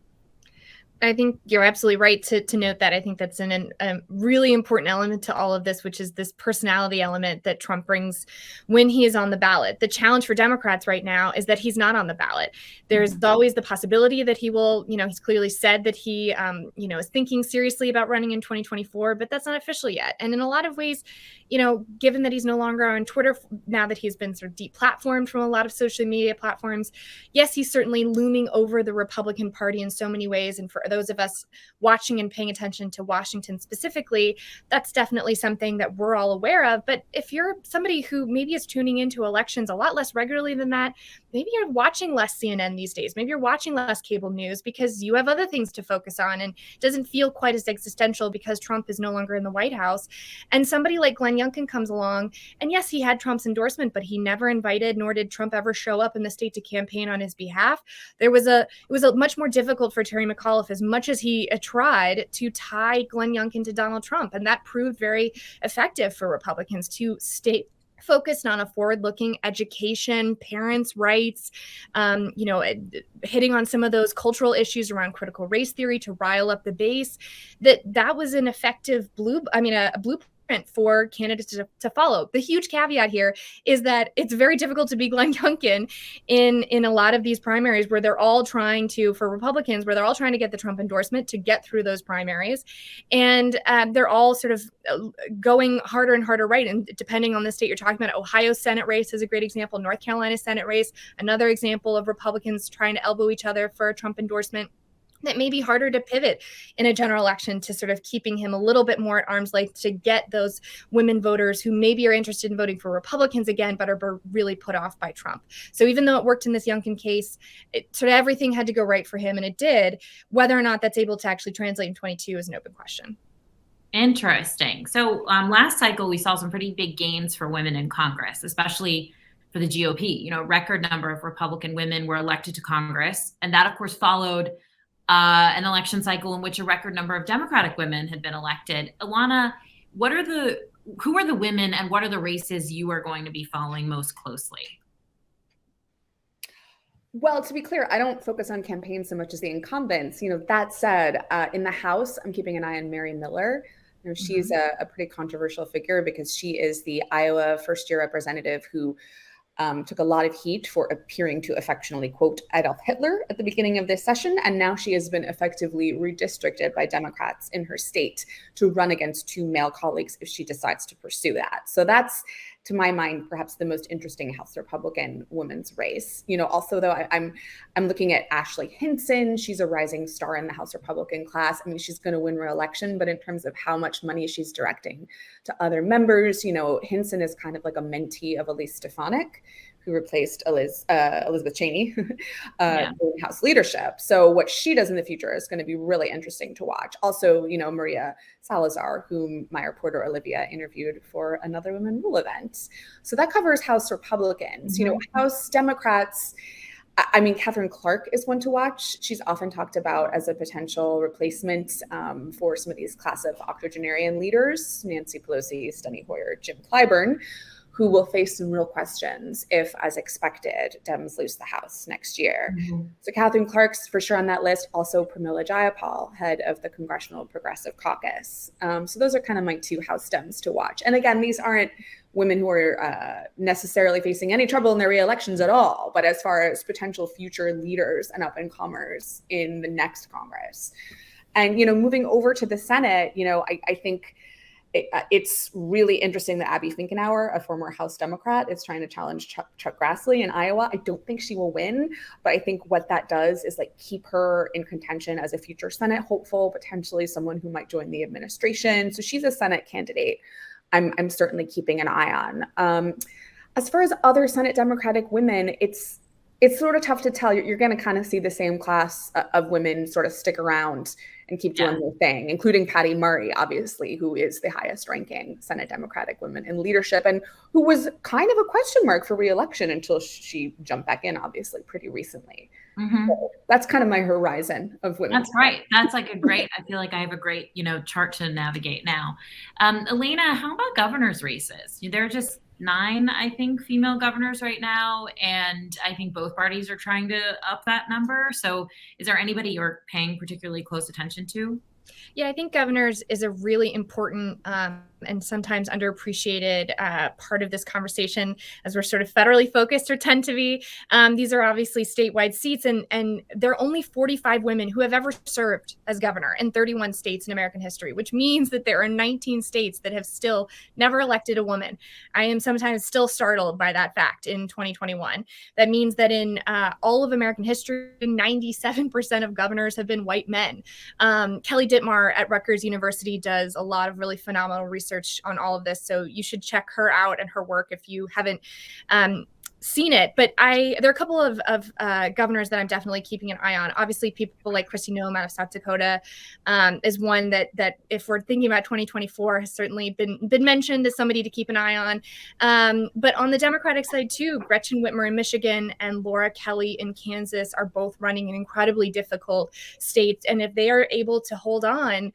I think you're absolutely right to note that. I think that's a really important element to all of this, which is this personality element that Trump brings when he is on the ballot. The challenge for Democrats right now is that he's not on the ballot. There's always the possibility that he will, he's clearly said that he, is thinking seriously about running in 2024, but that's not official yet. And in a lot of ways, given that he's no longer on Twitter, now that he's been sort of deplatformed from a lot of social media platforms, yes, he's certainly looming over the Republican Party in so many ways. And for those of us watching and paying attention to Washington specifically, that's definitely something that we're all aware of. But if you're somebody who maybe is tuning into elections a lot less regularly than that, maybe you're watching less CNN these days, maybe you're watching less cable news because you have other things to focus on, and it doesn't feel quite as existential because Trump is no longer in the White House. And somebody like Glenn Youngkin comes along, and yes, he had Trump's endorsement, but he never invited, nor did Trump ever show up in the state to campaign on his behalf. It was a much more difficult for Terry McAuliffe, as much as he tried, to tie Glenn Youngkin to Donald Trump. And that proved very effective for Republicans to stay focused on a forward-looking education, parents' rights, hitting on some of those cultural issues around critical race theory to rile up the base. That was an effective a blueprint for candidates to follow. The huge caveat here is that it's very difficult to be Glenn Youngkin in a lot of these primaries where they're all trying to, for Republicans, where they're all trying to get the Trump endorsement to get through those primaries. And they're all sort of going harder and harder right. And depending on the state you're talking about, Ohio Senate race is a great example. North Carolina Senate race, another example of Republicans trying to elbow each other for a Trump endorsement. That may be harder to pivot in a general election to sort of keeping him a little bit more at arm's length to get those women voters who maybe are interested in voting for Republicans again, but are really put off by Trump. So even though it worked in this Youngkin case, sort of everything had to go right for him, and it did. Whether or not that's able to actually translate in 22 is an open question.
Interesting. So last cycle, we saw some pretty big gains for women in Congress, especially for the GOP. Record number of Republican women were elected to Congress. And that, of course, followed an election cycle in which a record number of Democratic women had been elected. Elana, who are the women and what are the races you are going to be following most closely?
Well, to be clear, I don't focus on campaigns so much as the incumbents. That said, in the House, I'm keeping an eye on Mary Miller. She's a pretty controversial figure because she is the Iowa first-year representative who took a lot of heat for appearing to affectionately quote Adolf Hitler at the beginning of this session. And now she has been effectively redistricted by Democrats in her state to run against two male colleagues if she decides to pursue that. So that's, to my mind, perhaps the most interesting House Republican women's race. Also, though, I'm looking at Ashley Hinson. She's a rising star in the House Republican class. I mean, she's going to win re-election, but in terms of how much money she's directing to other members, Hinson is kind of like a mentee of Elise Stefanik, who replaced Elizabeth Cheney in House leadership. So what she does in the future is going to be really interesting to watch. Also, Maria Salazar, whom my reporter Olivia interviewed for another Women Rule event. So that covers House Republicans. House Democrats, Catherine Clark is one to watch. She's often talked about as a potential replacement for some of these class of octogenarian leaders, Nancy Pelosi, Steny Hoyer, Jim Clyburn, who will face some real questions if, as expected, Dems lose the House next year. So Kathleen Clark's for sure on that list, also Pramila Jayapal, head of the Congressional Progressive Caucus. So those are kind of my two House Dems to watch. And again, these aren't women who are necessarily facing any trouble in their re-elections at all, but as far as potential future leaders and up-and-comers in the next Congress. And, moving over to the Senate, I think it's really interesting that Abby Finkenauer, a former House Democrat, is trying to challenge Chuck Grassley in Iowa. I don't think she will win, but I think what that does is keep her in contention as a future Senate hopeful, potentially someone who might join the administration. So she's a Senate candidate I'm certainly keeping an eye on. As far as other Senate Democratic women, it's sort of tough to tell. You're going to kind of see the same class of women sort of stick around and keep doing their thing, including Patty Murray, obviously, who is the highest ranking Senate Democratic woman in leadership and who was kind of a question mark for re-election until she jumped back in, obviously, pretty recently. So that's kind of my horizon of women.
That's right. That's I feel like I have a great, chart to navigate now. Elena, how about governors' races? There are just 9, I think, female governors right now. And I think both parties are trying to up that number. So is there anybody you're paying particularly close attention to?
Yeah, I think governors is a really important and sometimes underappreciated part of this conversation, as we're sort of federally focused or tend to be. These are obviously statewide seats, and there are only 45 women who have ever served as governor in 31 states in American history, which means that there are 19 states that have still never elected a woman. I am sometimes still startled by that fact in 2021. That means that in all of American history, 97% of governors have been white men. Kelly Dittmar at Rutgers University does a lot of really phenomenal research on all of this. So you should check her out and her work if you haven't seen it. But there are a couple of governors that I'm definitely keeping an eye on. Obviously, people like Kristi Noem out of South Dakota is one that if we're thinking about 2024 has certainly been mentioned as somebody to keep an eye on. But on the Democratic side too, Gretchen Whitmer in Michigan and Laura Kelly in Kansas are both running in incredibly difficult states. And if they are able to hold on,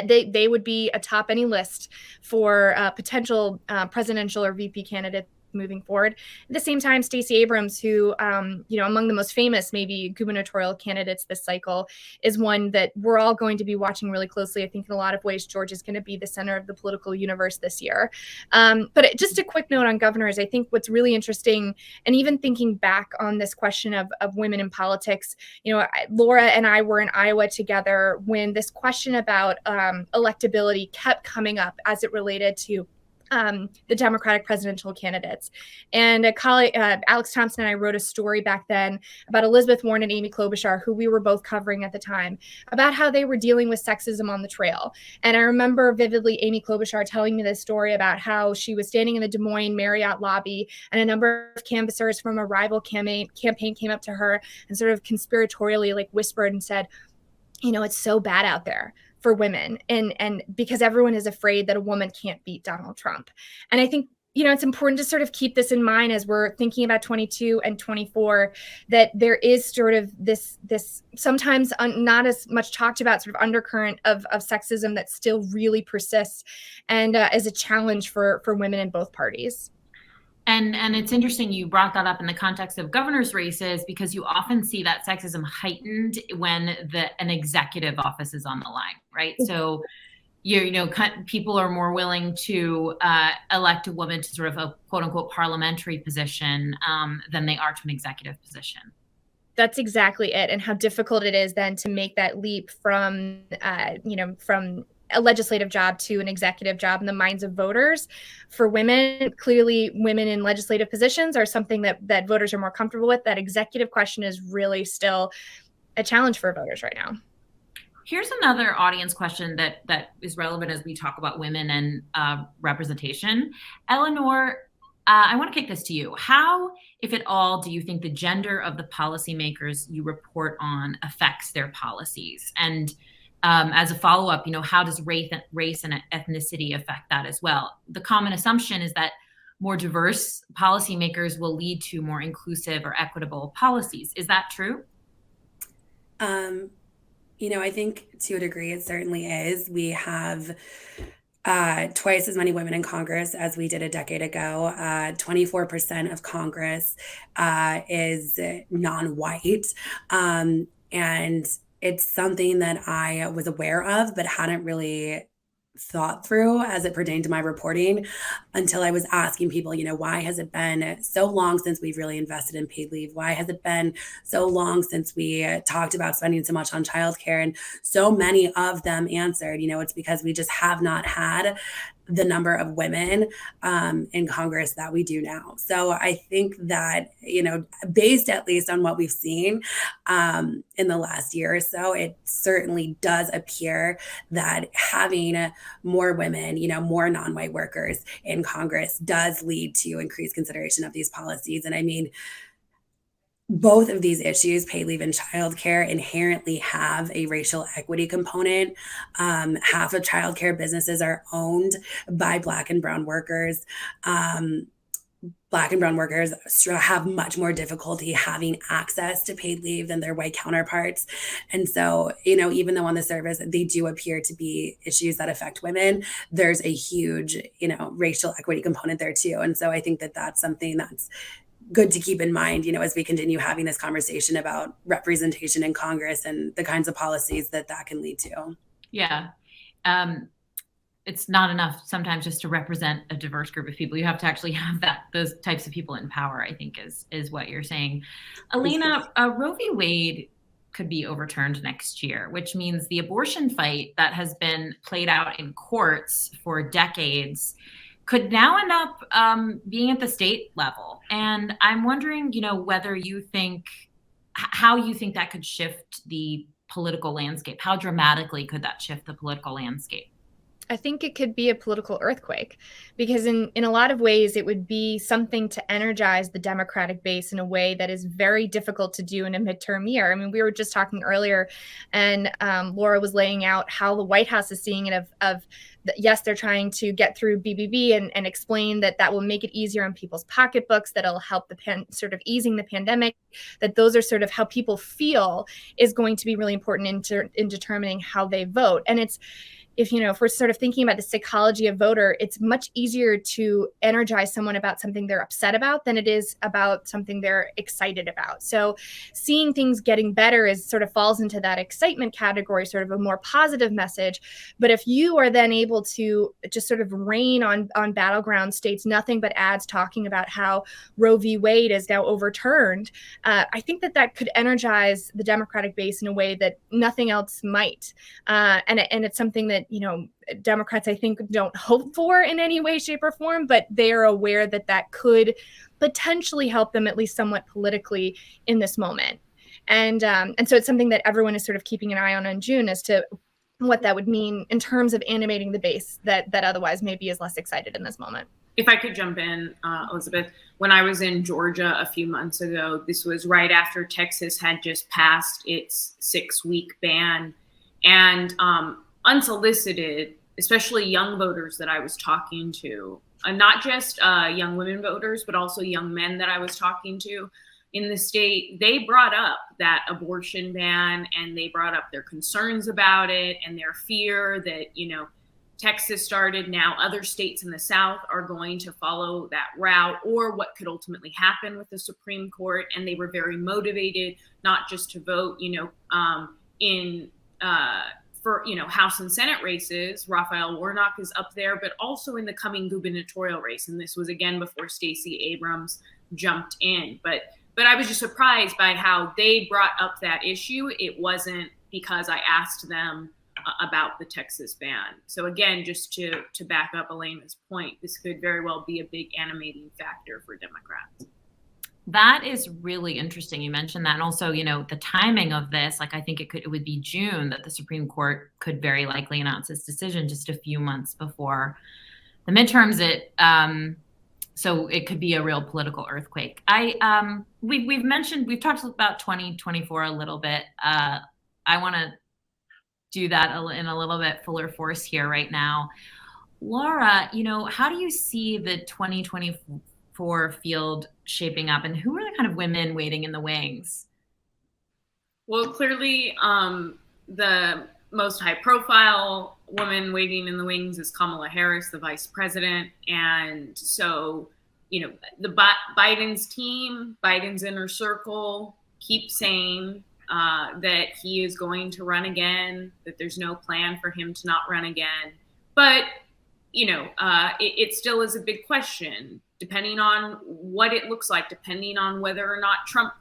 they would be atop any list for potential presidential or VP candidates moving forward. At the same time, Stacey Abrams, who, among the most famous maybe gubernatorial candidates this cycle, is one that we're all going to be watching really closely. I think in a lot of ways, Georgia is going to be the center of the political universe this year. But just a quick note on governors, I think what's really interesting, and even thinking back on this question of women in politics, Laura and I were in Iowa together when this question about electability kept coming up as it related to the Democratic presidential candidates. And a colleague, Alex Thompson and I wrote a story back then about Elizabeth Warren and Amy Klobuchar, who we were both covering at the time, about how they were dealing with sexism on the trail. And I remember vividly Amy Klobuchar telling me this story about how she was standing in the Des Moines Marriott lobby and a number of canvassers from a rival campaign came up to her and sort of conspiratorially whispered and said, it's so bad out there for women, and because everyone is afraid that a woman can't beat Donald Trump. And I think, it's important to sort of keep this in mind as we're thinking about 22 and 24, that there is sort of this sometimes not as much talked about sort of undercurrent of sexism that still really persists and is a challenge for women in both parties.
And it's interesting you brought that up in the context of governors' races, because you often see that sexism heightened when an executive office is on the line, right? So people are more willing to elect a woman to sort of a quote unquote parliamentary position than they are to an executive position.
That's exactly it. And how difficult it is then to make that leap from a legislative job to an executive job in the minds of voters. For women, clearly women in legislative positions are something that voters are more comfortable with. That executive question is really still a challenge for voters right now.
Here's another audience question that is relevant as we talk about women and representation. Eleanor, I want to kick this to you. How, if at all, do you think the gender of the policymakers you report on affects their policies? And as a follow-up, how does race and ethnicity affect that as well? The common assumption is that more diverse policymakers will lead to more inclusive or equitable policies. Is that true?
I think to a degree it certainly is. We have twice as many women in Congress as we did a decade ago. 24% of Congress is non-white. And it's something that I was aware of, but hadn't really thought through as it pertained to my reporting until I was asking people, why has it been so long since we've really invested in paid leave? Why has it been so long since we talked about spending so much on childcare? And so many of them answered, it's because we just have not had the number of women in Congress that we do now. So I think that, based at least on what we've seen in the last year or so, it certainly does appear that having more women, more non-white workers in Congress does lead to increased consideration of these policies. And I mean, both of these issues, paid leave and childcare, inherently have a racial equity component. Half of childcare businesses are owned by Black and brown workers. Black and brown workers have much more difficulty having access to paid leave than their white counterparts. And so, even though on the surface they do appear to be issues that affect women, there's a huge, racial equity component there too. And so I think that that's something that's good to keep in mind, as we continue having this conversation about representation in Congress and the kinds of policies that can lead to.
Yeah. It's not enough sometimes just to represent a diverse group of people. You have to actually have those types of people in power, I think is what you're saying. Elena, Roe v. Wade could be overturned next year, which means the abortion fight that has been played out in courts for decades could now end up being at the state level. And I'm wondering, whether you think, how you think that could shift the political landscape. How dramatically could that shift the political landscape?
I think it could be a political earthquake because in a lot of ways, it would be something to energize the Democratic base in a way that is very difficult to do in a midterm year. I mean, we were just talking earlier and Laura was laying out how the White House is seeing it yes, they're trying to get through BBB and explain that will make it easier on people's pocketbooks, that'll help sort of easing the pandemic, that those are sort of how people feel is going to be really important in determining how they vote. And if we're sort of thinking about the psychology of voter, it's much easier to energize someone about something they're upset about than it is about something they're excited about. So seeing things getting better sort of falls into that excitement category, sort of a more positive message. But if you are then able to just sort of rain on battleground states, nothing but ads talking about how Roe v. Wade is now overturned, I think that could energize the Democratic base in a way that nothing else might. And it's something that Democrats, I think, don't hope for in any way, shape, or form, but they are aware that could potentially help them at least somewhat politically in this moment. And so it's something that everyone is sort of keeping an eye on in June as to what that would mean in terms of animating the base that otherwise maybe is less excited in this moment.
If I could jump in, Elizabeth, when I was in Georgia a few months ago, this was right after Texas had just passed its 6-week ban. And unsolicited, especially young voters that I was talking to, not just young women voters, but also young men that I was talking to in the state, they brought up that abortion ban and they brought up their concerns about it and their fear that, Texas started, now other states in the South are going to follow that route, or what could ultimately happen with the Supreme Court. And they were very motivated, not just to vote, for House and Senate races. Raphael Warnock is up there, but also in the coming gubernatorial race. And this was again before Stacey Abrams jumped in. But I was just surprised by how they brought up that issue. It wasn't because I asked them about the Texas ban. So again, just to back up Elena's point, this could very well be a big animating factor for Democrats.
That is really interesting. You mentioned that. And also, the timing of this, I think it would be June that the Supreme Court could very likely announce its decision just a few months before the midterms. So it could be a real political earthquake. We've talked about 2024 a little bit. I want to do that in a little bit fuller force here right now. Laura, how do you see the 2024 field shaping up, and who are the kind of women waiting in the wings?
Well, clearly the most high profile woman waiting in the wings is Kamala Harris, the vice president. And so, the Biden's team, Biden's inner circle keep saying that he is going to run again, that there's no plan for him to not run again. But, it still is a big question, depending on what it looks like, depending on whether or not Trump,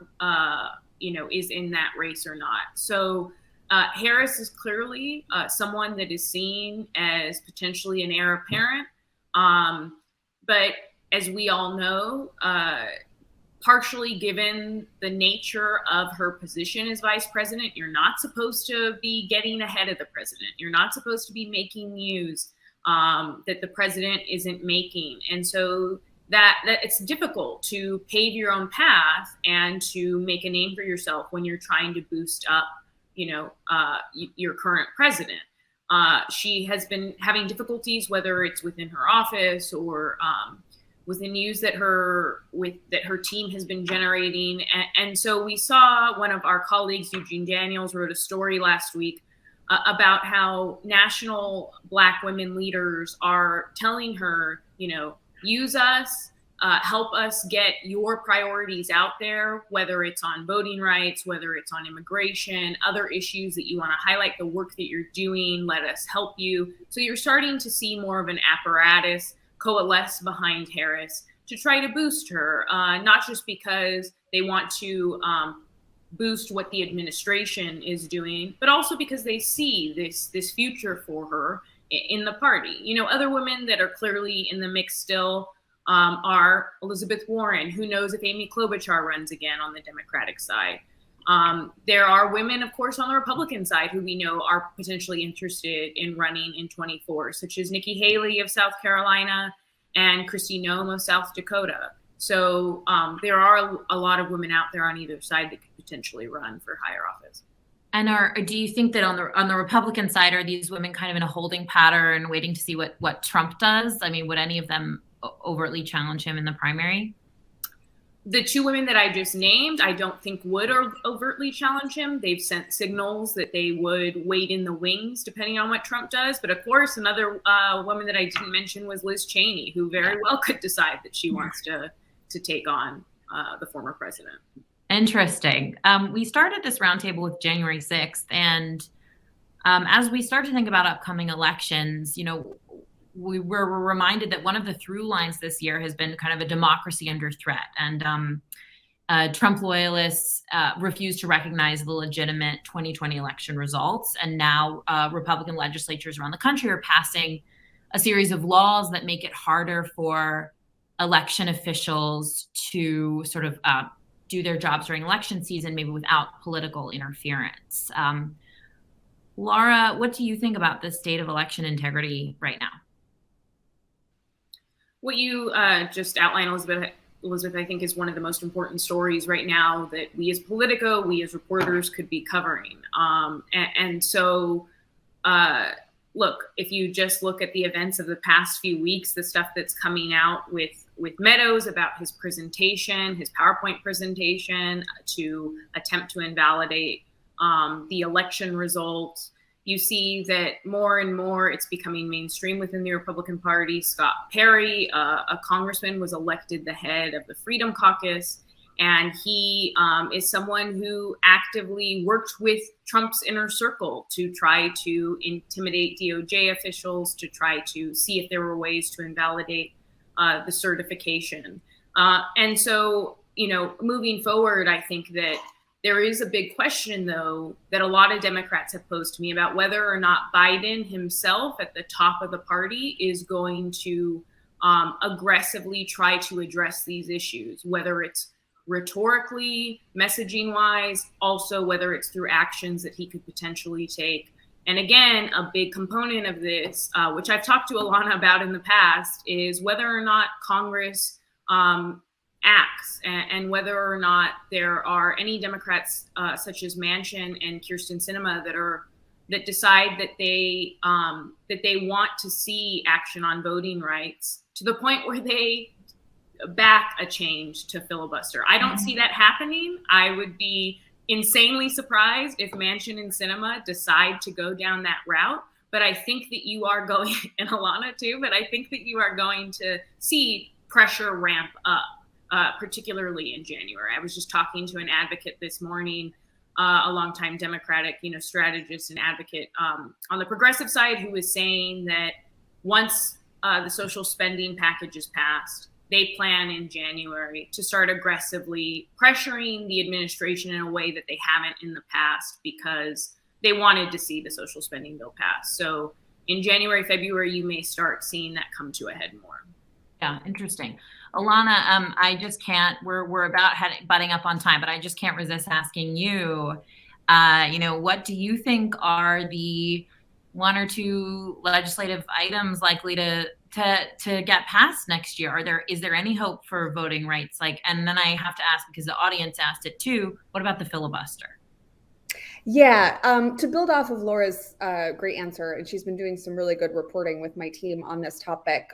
is in that race or not. So Harris is clearly someone that is seen as potentially an heir apparent. But as we all know, partially given the nature of her position as vice president, you're not supposed to be getting ahead of the president. You're not supposed to be making news that the president isn't making. And so that it's difficult to pave your own path and to make a name for yourself when you're trying to boost up, your current president. She has been having difficulties, whether it's within her office or with the news that her team has been generating. And so we saw one of our colleagues, Eugene Daniels, wrote a story last week about how national Black women leaders are telling her, use us, help us get your priorities out there, whether it's on voting rights, whether it's on immigration, other issues that you want to highlight, the work that you're doing, let us help you. So you're starting to see more of an apparatus coalesce behind Harris to try to boost her, not just because they want to boost what the administration is doing, but also because they see this future for her in the party. Other women that are clearly in the mix still are Elizabeth Warren. Who knows if Amy Klobuchar runs again on the Democratic side. There are women, of course, on the Republican side who we know are potentially interested in running in 24, such as Nikki Haley of South Carolina and Kristi Noem of South Dakota. So there are a lot of women out there on either side that could potentially run for higher office.
And do you think that on the Republican side, are these women kind of in a holding pattern, waiting to see what Trump does? I mean, would any of them overtly challenge him in the primary?
The two women that I just named, I don't think would overtly challenge him. They've sent signals that they would wait in the wings depending on what Trump does. But of course, another woman that I didn't mention was Liz Cheney, who very well could decide that she wants to take on the former president. Interesting.
We started this roundtable with January 6th. And as we start to think about upcoming elections, we were reminded that one of the through lines this year has been kind of a democracy under threat. And Trump loyalists refused to recognize the legitimate 2020 election results. And now Republican legislatures around the country are passing a series of laws that make it harder for election officials to sort of do their jobs during election season, maybe without political interference. Laura, what do you think about the state of election integrity right now?
What you just outlined, Elizabeth, I think is one of the most important stories right now that we as Politico, we as reporters could be covering. So, look, if you just look at the events of the past few weeks, the stuff that's coming out with Meadows about his presentation, his PowerPoint presentation to attempt to invalidate the election results, you see that more and more it's becoming mainstream within the Republican Party. Scott Perry, a congressman, was elected the head of the Freedom Caucus. And he is someone who actively worked with Trump's inner circle to try to intimidate DOJ officials, to try to see if there were ways to invalidate the certification. And so, moving forward, I think that there is a big question, though, that a lot of Democrats have posed to me about whether or not Biden himself at the top of the party is going to aggressively try to address these issues, whether it's rhetorically, messaging wise, also whether it's through actions that he could potentially take. And again, a big component of this, which I've talked to Elana about in the past, is whether or not Congress acts and whether or not there are any Democrats such as Manchin and Kyrsten Sinema that decide that they want to see action on voting rights to the point where they back a change to filibuster. I don't see that happening. I would be insanely surprised if Manchin and Sinema decide to go down that route. but I think that you are going, and Elana too, but I think that you are going to see pressure ramp up, particularly in January. I was just talking to an advocate this morning, a longtime Democratic, strategist and advocate on the progressive side, who was saying that once the social spending package is passed, they plan in January to start aggressively pressuring the administration in a way that they haven't in the past, because they wanted to see the social spending bill pass. So in January, February, you may start seeing that come to a head more.
Yeah, interesting. Elana, I just can't, we're about butting up on time, but I just can't resist asking you, what do you think are the one or two legislative items likely to get passed next year? Is there any hope for voting rights? And then I have to ask, because the audience asked it too, what about the filibuster?
Yeah, to build off of Laura's great answer, and she's been doing some really good reporting with my team on this topic.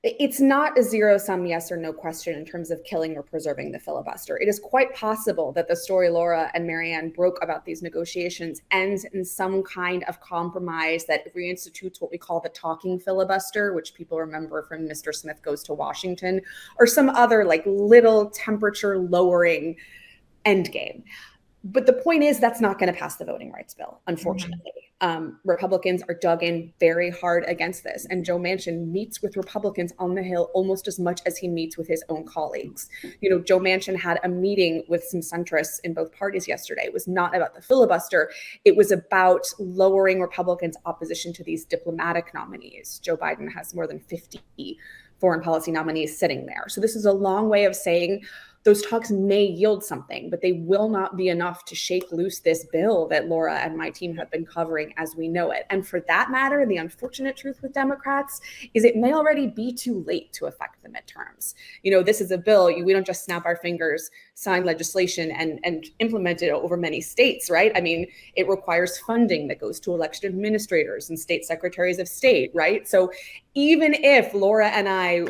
It's not a zero-sum yes or no question in terms of killing or preserving the filibuster. It is quite possible that the story Laura and Marianne broke about these negotiations ends in some kind of compromise that reinstitutes what we call the talking filibuster, which people remember from Mr. Smith Goes to Washington, or some other little temperature-lowering endgame. But the point is, that's not going to pass the voting rights bill, unfortunately. Republicans are dug in very hard against this. And Joe Manchin meets with Republicans on the Hill almost as much as he meets with his own colleagues. Joe Manchin had a meeting with some centrists in both parties yesterday. It was not about the filibuster. It was about lowering Republicans' opposition to these diplomatic nominees. Joe Biden has more than 50 foreign policy nominees sitting there. So this is a long way of saying those talks may yield something, but they will not be enough to shake loose this bill that Laura and my team have been covering as we know it. And for that matter, the unfortunate truth with Democrats is it may already be too late to affect the midterms. This is a bill, we don't just snap our fingers, sign legislation and implement it over many states, right? I mean, it requires funding that goes to election administrators and state secretaries of state, right? So even if Laura and I,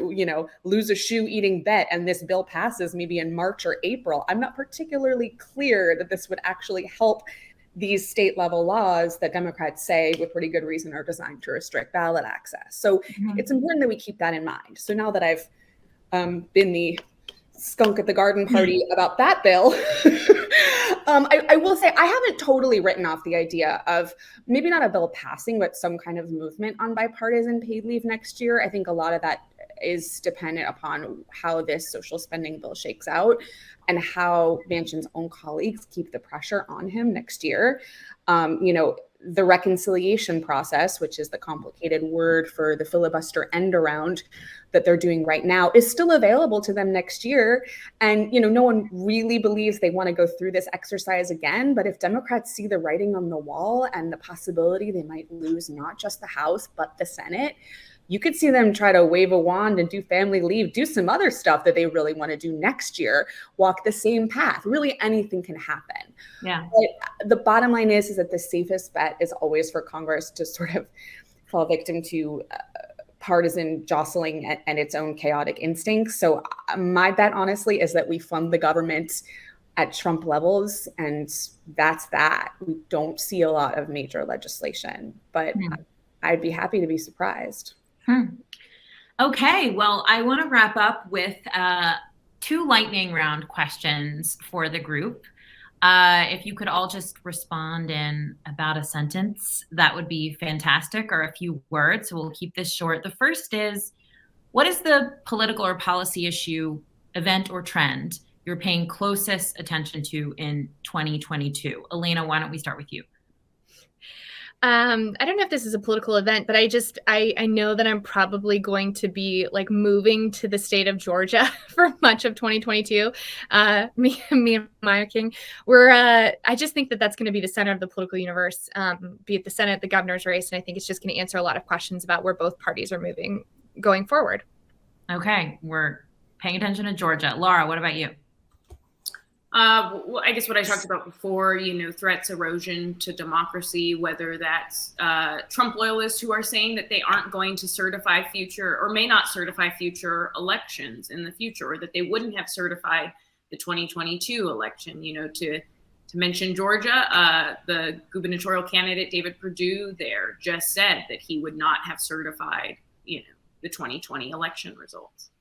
lose a shoe-eating bet and this bill passes maybe in March or April, I'm not particularly clear that this would actually help these state-level laws that Democrats say, with pretty good reason, are designed to restrict ballot access. So it's important that we keep that in mind. So now that I've been the skunk at the garden party about that bill, I will say I haven't totally written off the idea of maybe not a bill passing, but some kind of movement on bipartisan paid leave next year. I think a lot of that is dependent upon how this social spending bill shakes out and how Manchin's own colleagues keep the pressure on him next year. The reconciliation process, which is the complicated word for the filibuster end around that they're doing right now, is still available to them next year. And, no one really believes they want to go through this exercise again. But if Democrats see the writing on the wall and the possibility they might lose not just the House, but the Senate, you could see them try to wave a wand and do family leave, do some other stuff that they really want to do next year, walk the same path. Really, anything can happen.
Yeah.
But the bottom line is that the safest bet is always for Congress to sort of fall victim to partisan jostling and its own chaotic instincts. So my bet, honestly, is that we fund the government at Trump levels, and that's that. We don't see a lot of major legislation, but I'd be happy to be surprised.
Okay, well, I want to wrap up with 2 lightning round questions for the group. If you could all just respond in about a sentence, that would be fantastic, or a few words. So we'll keep this short. The first is, what is the political or policy issue, event, or trend you're paying closest attention to in 2022? Elena, why don't we start with you?
I don't know if this is a political event, but I know that I'm probably going to be moving to the state of Georgia for much of 2022. Me and Maya King, I just think that that's going to be the center of the political universe, be it the Senate, the governor's race. And I think it's just going to answer a lot of questions about where both parties are moving going forward.
Okay. We're paying attention to Georgia. Laura, what about you?
Well, I guess what I talked about before, threats, erosion to democracy, whether that's Trump loyalists who are saying that they aren't going to certify future or may not certify future elections in the future, or that they wouldn't have certified the 2022 election, to To mention Georgia, the gubernatorial candidate David Perdue there just said that he would not have certified, the 2020 election results.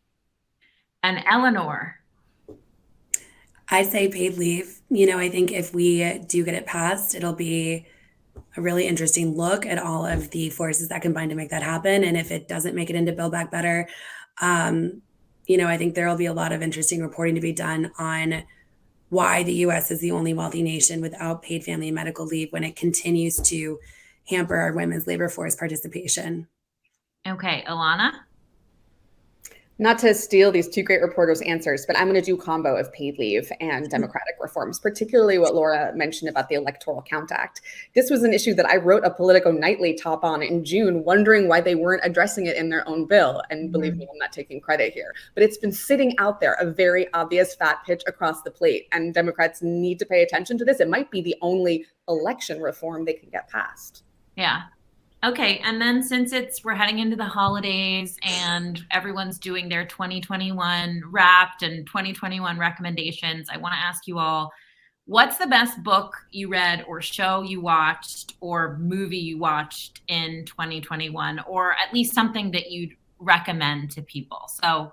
And Eleanor.
I say paid leave. I think if we do get it passed, it'll be a really interesting look at all of the forces that combine to make that happen. And if it doesn't make it into Build Back Better, I think there will be a lot of interesting reporting to be done on why the U.S. is the only wealthy nation without paid family and medical leave when it continues to hamper our women's labor force participation.
Okay, Elana?
Not to steal these two great reporters' answers, but I'm going to do a combo of paid leave and democratic reforms, particularly what Laura mentioned about the Electoral Count Act. This was an issue that I wrote a Politico Nightly top on in June, wondering why they weren't addressing it in their own bill. And believe me, I'm not taking credit here, but it's been sitting out there, a very obvious fat pitch across the plate. And Democrats need to pay attention to this. It might be the only election reform they can get passed.
Yeah. Okay, and then since we're heading into the holidays and everyone's doing their 2021 wrapped and 2021 recommendations, I want to ask you all, what's the best book you read or show you watched or movie you watched in 2021, or at least something that you'd recommend to people? So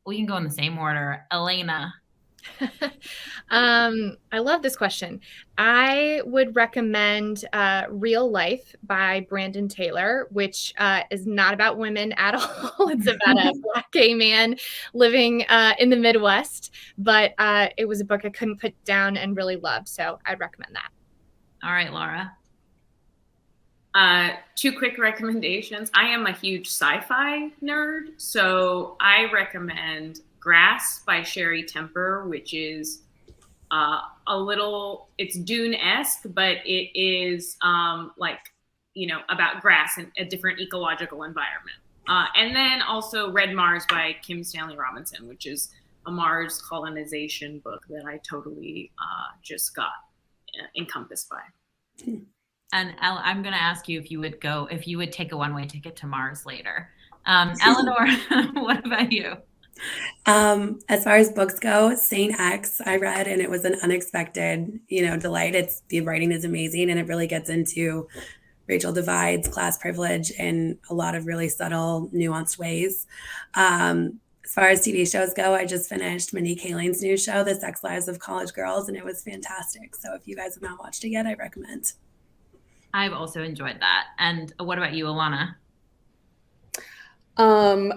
we can go in the same order. Elena.
I love this question. I would recommend Real Life by Brandon Taylor, which is not about women at all. It's about a Black gay man living in the Midwest, but it was a book I couldn't put down and really loved, so I'd recommend that.
All right, Laura.
Two quick recommendations. I am a huge sci-fi nerd, so I recommend Grass by Sherry Temper, which is it's Dune-esque, but it is about grass and a different ecological environment. And then also Red Mars by Kim Stanley Robinson, which is a Mars colonization book that I totally just got encompassed by.
And I'm going to ask you if you would take a one-way ticket to Mars later. Eleanor, what about you?
As far as books go, Saint X I read, and it was an unexpected, delight. The writing is amazing, and it really gets into racial divides, class privilege, in a lot of really subtle, nuanced ways. As far as TV shows go, I just finished Mindy Kaling's new show, The Sex Lives of College Girls, and it was fantastic. So if you guys have not watched it yet, I recommend.
I've also enjoyed that. And what about you, Elana?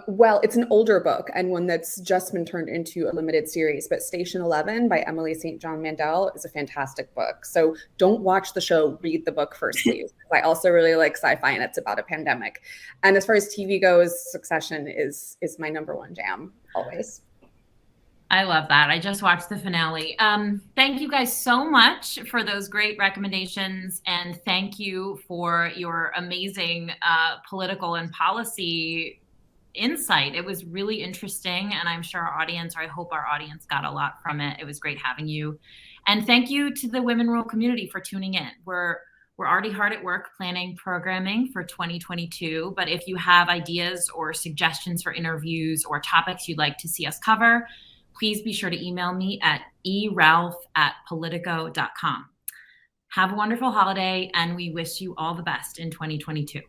Well, it's an older book and one that's just been turned into a limited series, but Station 11 by Emily St. John Mandel is a fantastic book. So don't watch the show, read the book first, please. I also really like sci-fi, and it's about a pandemic. And as far as TV goes, Succession is my number one jam, always.
I love that. I just watched the finale. Thank you guys so much for those great recommendations. And thank you for your amazing political and policy insight. It was really interesting, and I'm sure I hope our audience got a lot from it. It was great having you. And thank you to the Women Rule community for tuning in. We're already hard at work planning programming for 2022, but if you have ideas or suggestions for interviews or topics you'd like to see us cover, please be sure to email me at eralph@politico.com. Have a wonderful holiday, and we wish you all the best in 2022.